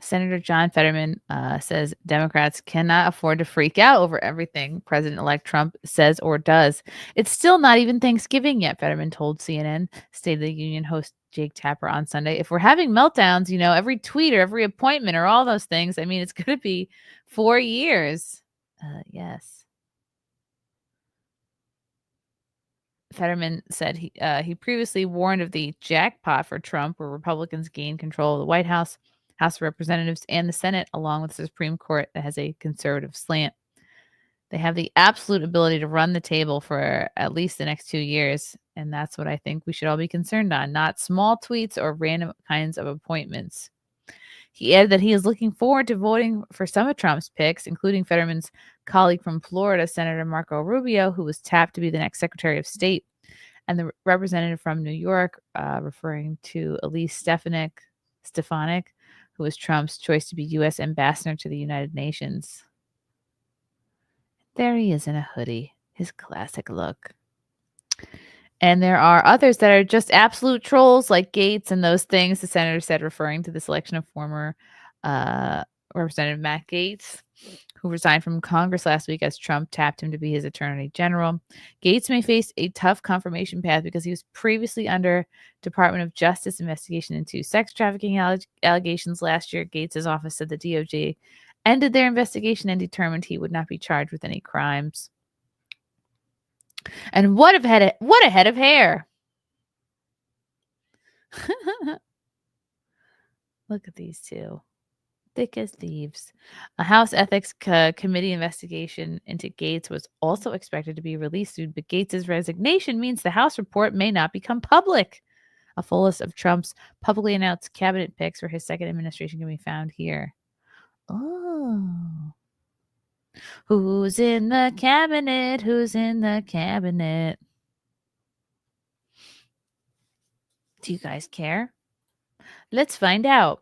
Senator John Fetterman says Democrats cannot afford to freak out over everything President-elect Trump says or does. It's still not even Thanksgiving yet, Fetterman told CNN State of the Union host Jake Tapper on Sunday. If we're having meltdowns, every tweet or every appointment or all those things, it's going to be 4 years. Yes. Fetterman said he previously warned of the jackpot for Trump, where Republicans gain control of the White House, House of Representatives, and the Senate, along with the Supreme Court that has a conservative slant. They have the absolute ability to run the table for at least the next 2 years, and that's what I think we should all be concerned on, not small tweets or random kinds of appointments. He added that he is looking forward to voting for some of Trump's picks, including Fetterman's colleague from Florida, Senator Marco Rubio, who was tapped to be the next Secretary of State, and the representative from New York, referring to Elise Stefanik, who was Trump's choice to be U.S. ambassador to the United Nations. There he is in a hoodie, his classic look. And there are others that are just absolute trolls like Gates and those things, the senator said, referring to the selection of former Representative Matt Gaetz, who resigned from Congress last week as Trump tapped him to be his attorney general. Gaetz may face a tough confirmation path because he was previously under Department of Justice investigation into sex trafficking allegations last year. Gaetz's office said the DOJ ended their investigation and determined he would not be charged with any crimes. And what a head of hair. Look at these two. Thick as thieves. A House Ethics Committee investigation into Gaetz was also expected to be released soon, but Gaetz's resignation means the House report may not become public. A full list of Trump's publicly announced cabinet picks for his second administration can be found here. Oh. Who's in the cabinet? Who's in the cabinet? Do you guys care? Let's find out.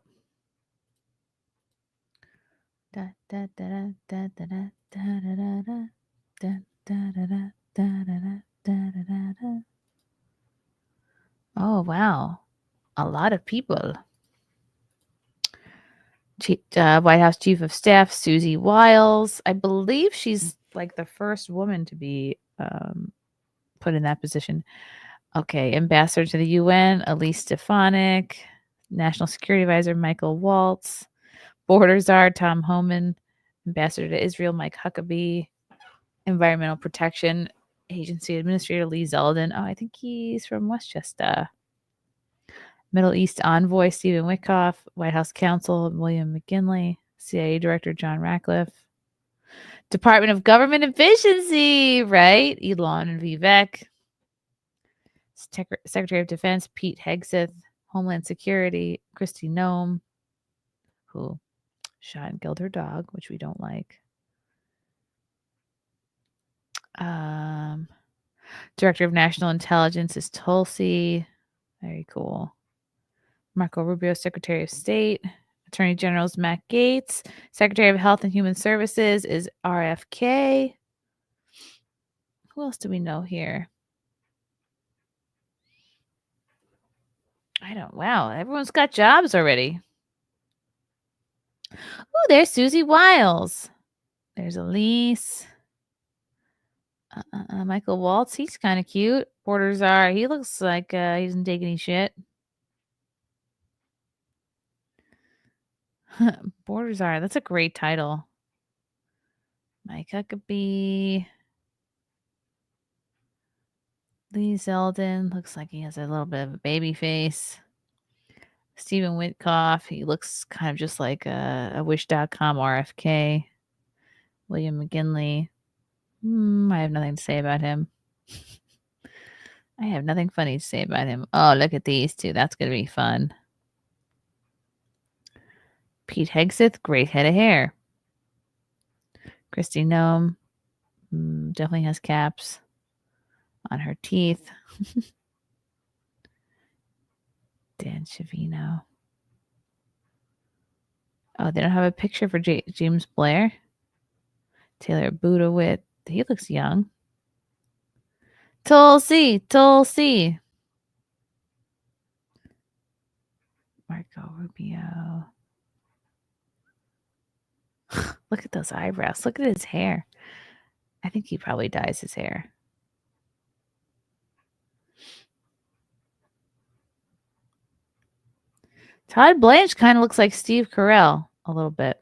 Oh, wow. A lot of people. White House Chief of Staff Susie Wiles. I believe she's like the first woman to be put in that position. Okay, Ambassador to the UN, Elise Stefanik. National Security Advisor Michael Waltz. Border Czar Tom Homan. Ambassador to Israel Mike Huckabee. Environmental Protection Agency Administrator Lee Zeldin. Oh, I think he's from Westchester. Middle East Envoy Stephen Witkoff. White House Counsel William McGinley. CIA Director John Ratcliffe. Department of Government Efficiency, right? Elon Vivek. Secretary of Defense Pete Hegseth. Homeland Security Kristi Noem, who shot and killed her dog, which we don't like. Director of National Intelligence is Tulsi. Very cool. Marco Rubio, Secretary of State. Attorney General is Matt Gaetz. Secretary of Health and Human Services is RFK. Who else do we know here? Wow, everyone's got jobs already. Oh, there's Susie Wiles. There's Elise. Michael Waltz, he's kind of cute. Border Czar, he looks like he doesn't take any shit. Border Czar, that's a great title. Mike Huckabee. Lee Zeldin, looks like he has a little bit of a baby face. Stephen Witkoff, he looks kind of just like a Wish.com RFK. William McGinley. I have nothing to say about him. I have nothing funny to say about him. Oh, look at these two. That's going to be fun. Pete Hegseth, great head of hair. Kristi Noem, definitely has caps on her teeth. Dan Chavino. Oh, they don't have a picture for James Blair. Taylor Budowitz. He looks young. Tulsi. Marco Rubio. Look at those eyebrows. Look at his hair. I think he probably dyes his hair. Todd Blanche kind of looks like Steve Carell a little bit.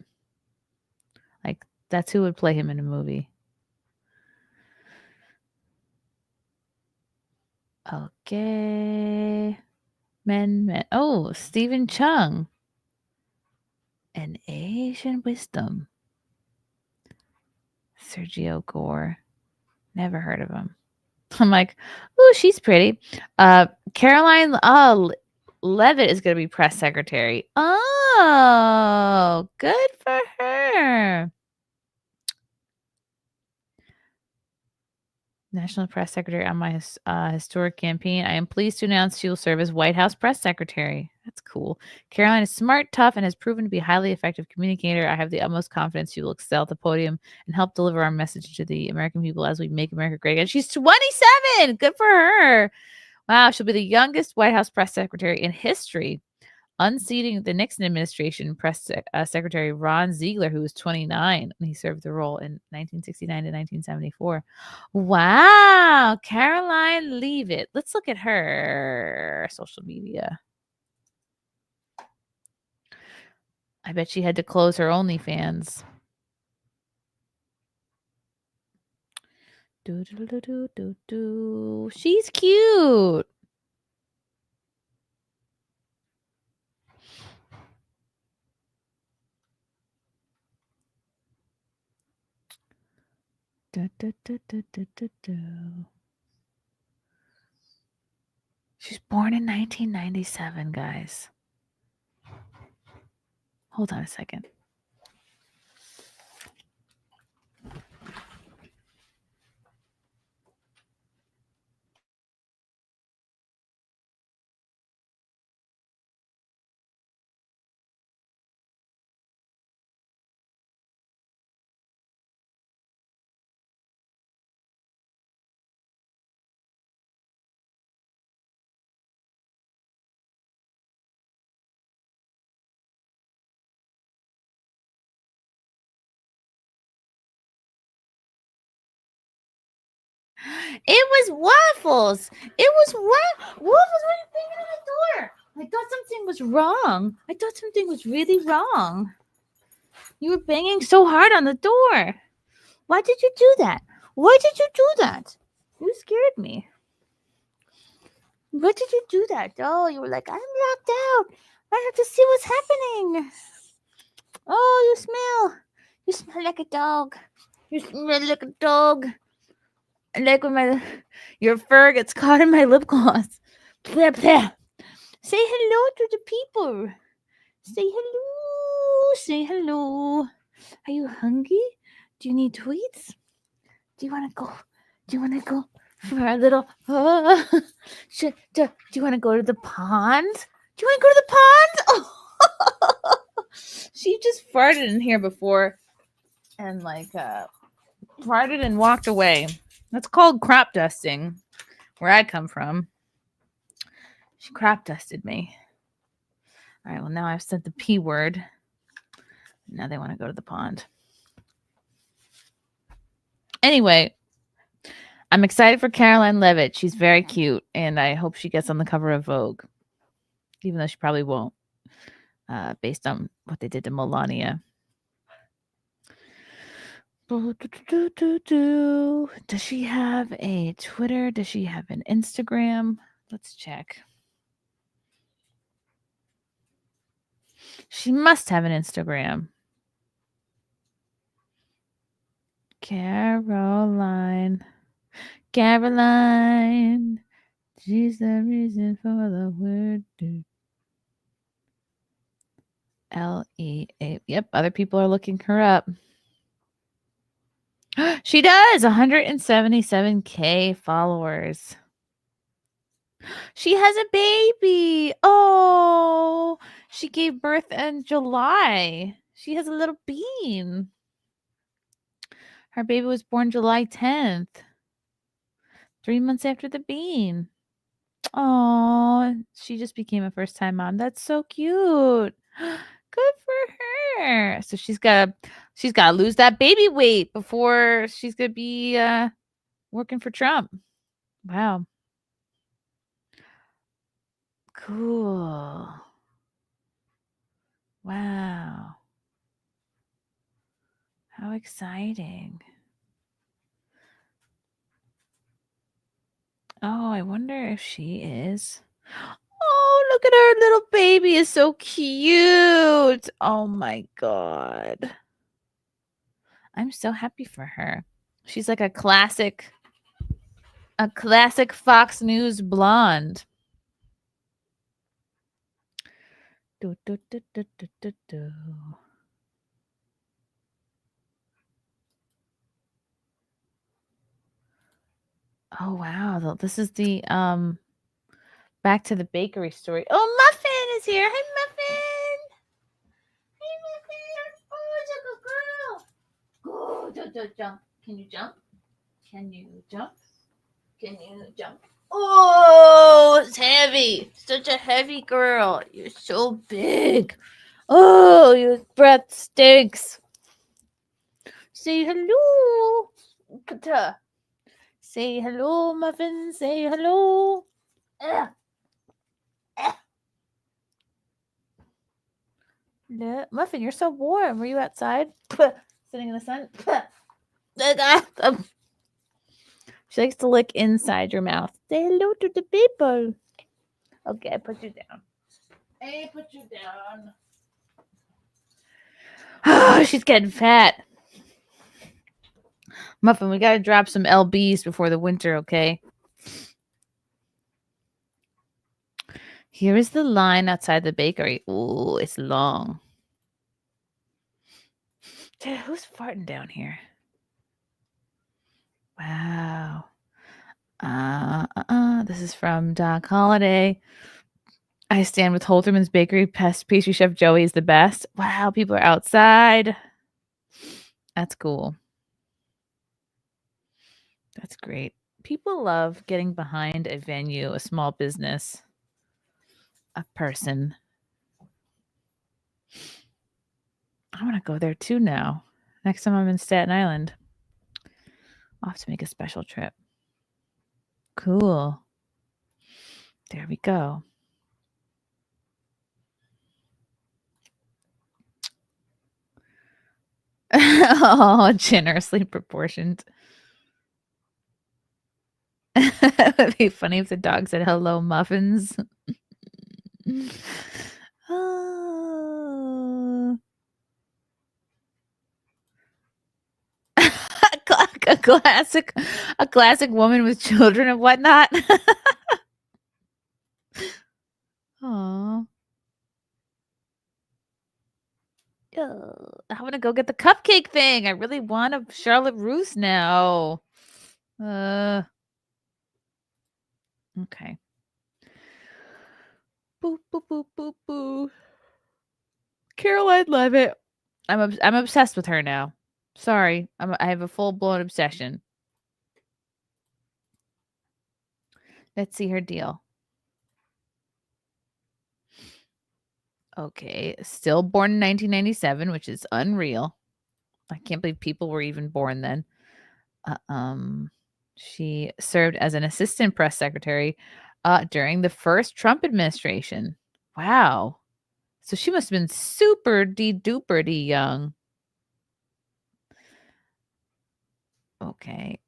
Like, that's who would play him in a movie. Okay. Men. Oh, Stephen Chung. An Asian Wisdom. Sergio Gore. Never heard of him. I'm like, ooh, she's pretty. Caroline Levitt is going to be press secretary. Oh, good for her. National Press Secretary on my historic campaign. I am pleased to announce she will serve as White House Press Secretary. That's cool. Caroline is smart, tough, and has proven to be a highly effective communicator. I have the utmost confidence she will excel at the podium and help deliver our message to the American people as we make America great again. She's 27. Good for her. Wow, she'll be the youngest White House Press Secretary in history, unseating the Nixon administration press secretary Ron Ziegler, who was 29 when he served the role in 1969 to 1974. Wow, Caroline Leavitt. Let's look at her social media. I bet she had to close her OnlyFans. She's cute. She's born in 1997, guys. Hold on a second. It was waffles. It was what? Waffles, what are you banging on the door? I thought something was wrong. I thought something was really wrong. You were banging so hard on the door. Why did you do that? Why did you do that? You scared me. Why did you do that? Oh, you were like, I'm locked out. I have to see what's happening. Oh, you smell like a dog. You smell like a dog. I like when your fur gets caught in my lip gloss. Blah, blah. Say hello to the people. Say hello. Say hello. Are you hungry? Do you need tweets? Do you want to go? Do you want to go for a little? Do you want to go to the pond? Do you want to go to the pond? Oh. She just farted in here before, and farted and walked away. That's called crop dusting, where I come from. She crop dusted me. All right, well, now I've said the P word. Now they want to go to the pond. Anyway, I'm excited for Caroline Levitt. She's very cute, and I hope she gets on the cover of Vogue, even though she probably won't, based on what they did to Melania. Does she have a Twitter? Does she have an Instagram? Let's check. She must have an Instagram. Caroline. She's the reason for the word. L-E-A. Yep, other people are looking her up. She does 177K followers. She has a baby. Oh, she gave birth in July. She has a little bean. Her baby was born July 10th. 3 months after the bean. Oh, she just became a first-time mom. That's so cute. Good for her. So she's got to lose that baby weight before she's going to be working for Trump. Wow. Cool. Wow. How exciting. Oh, I wonder if she is. Oh, look at her little baby is so cute. Oh my God. I'm so happy for her. She's like a classic Fox News blonde. Do, do, do, do, do, do, do. Oh wow, this is the back to the bakery story. Oh, Muffin is here. Hi, Muffin. Hi, Muffin. Oh, it's a good girl. Go, jump. Can you jump? Can you jump? Can you jump? Oh, it's heavy. Such a heavy girl. You're so big. Oh, your breath stinks. Say hello. Pata. Say hello, Muffin. Say hello. Muffin, you're so warm. Were you outside? Sitting in the sun? She likes to lick inside your mouth. Say hello to the people. Okay, I put you down. I put you down. Oh, she's getting fat. Muffin, we got to drop some LBs before the winter, okay? Here is the line outside the bakery. Ooh, it's long. Dude, who's farting down here? Wow. This is from Doc Holliday. I stand with Holterman's Bakery. Pastry chef Joey is the best. Wow, people are outside. That's cool. That's great. People love getting behind a venue, a small business, a person. I want to go there too now. Next time I'm in Staten Island, I'll have to make a special trip. Cool. There we go. Oh, generously proportioned. It would be funny if the dog said hello, muffins. Oh. a classic woman with children and whatnot. Aww. I want to go get the cupcake thing. I really want a Charlotte Russe now. Okay. Boop, boop, boop, boop, boop. Caroline Levitt. I'm obsessed with her now. Sorry. I have a full-blown obsession. Let's see her deal. Okay. Still born in 1997, which is unreal. I can't believe people were even born then. She served as an assistant press secretary during the first Trump administration. Wow. So she must have been super duper young. Okay.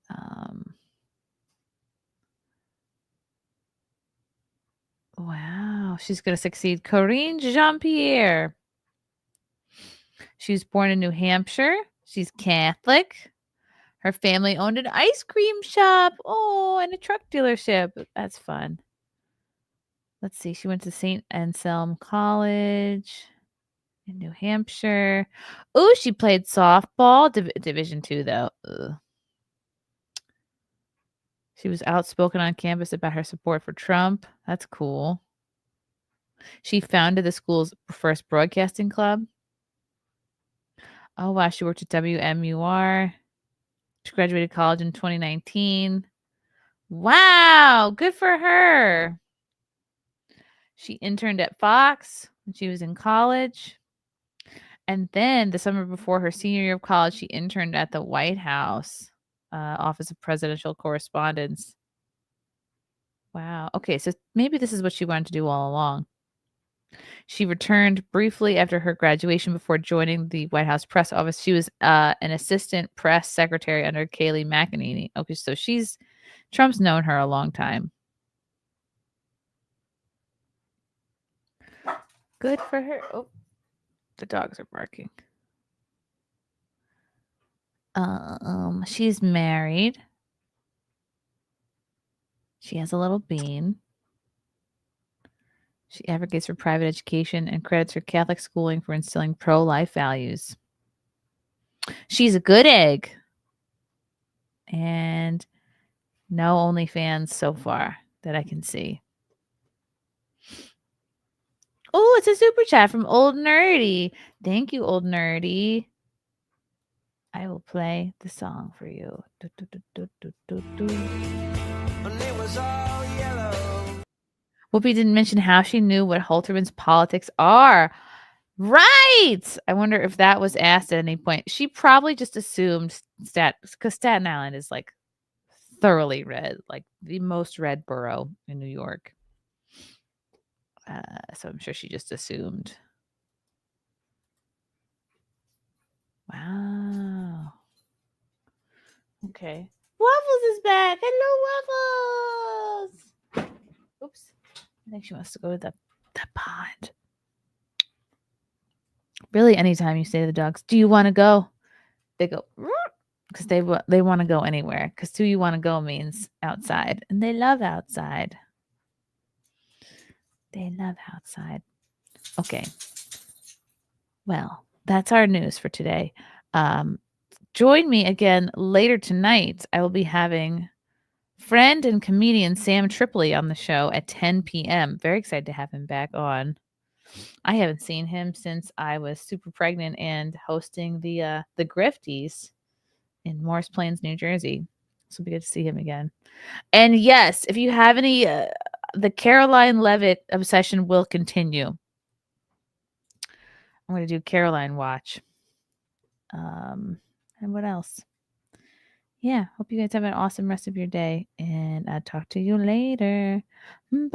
Wow. She's going to succeed Corinne Jean-Pierre. She was born in New Hampshire. She's Catholic. Her family owned an ice cream shop. Oh, and a truck dealership. That's fun. Let's see. She went to St. Anselm College in New Hampshire. Oh, she played softball. Division II, though. Ugh. She was outspoken on campus about her support for Trump. That's cool. She founded the school's first broadcasting club. Oh, wow. She worked at WMUR. She graduated college in 2019. Wow. Good for her. She interned at Fox when she was in college. And then the summer before her senior year of college, she interned at the White House Office of Presidential Correspondence. Wow. Okay, so maybe this is what she wanted to do all along. She returned briefly after her graduation before joining the White House press office. She was an assistant press secretary under Kayleigh McEnany. Okay, so Trump's known her a long time. Good for her. Oh, the dogs are barking. She's married. She has a little bean. She advocates for private education and credits her Catholic schooling for instilling pro-life values. She's a good egg. And no OnlyFans so far that I can see. Oh, it's a super chat from Old Nerdy. Thank you, Old Nerdy. I will play the song for you. Do, do, do, do, do, do, do. And it was all yellow. Whoopi didn't mention how she knew what Halterman's politics are. Right! I wonder if that was asked at any point. She probably just assumed because Staten Island is like thoroughly red, like the most red borough in New York. So I'm sure she just assumed. Wow. Okay. Waffles is back. Hello, Waffles. Oops. I think she wants to go to the pond. Really, anytime you say to the dogs, do you want to go? They go, because they want to go anywhere. Because do you want to go means outside. And they love outside. They love outside. Okay. Well, that's our news for today. Join me again later tonight. I will be having friend and comedian Sam Tripoli on the show at 10 p.m. Very excited to have him back on. I haven't seen him since I was super pregnant and hosting the Grifties in Morris Plains, New Jersey. So it'll be good to see him again. And yes, if you have any, the Caroline Levitt obsession will continue. I'm going to do Caroline Watch. And what else? Yeah, hope you guys have an awesome rest of your day, and I'll talk to you later. Bye.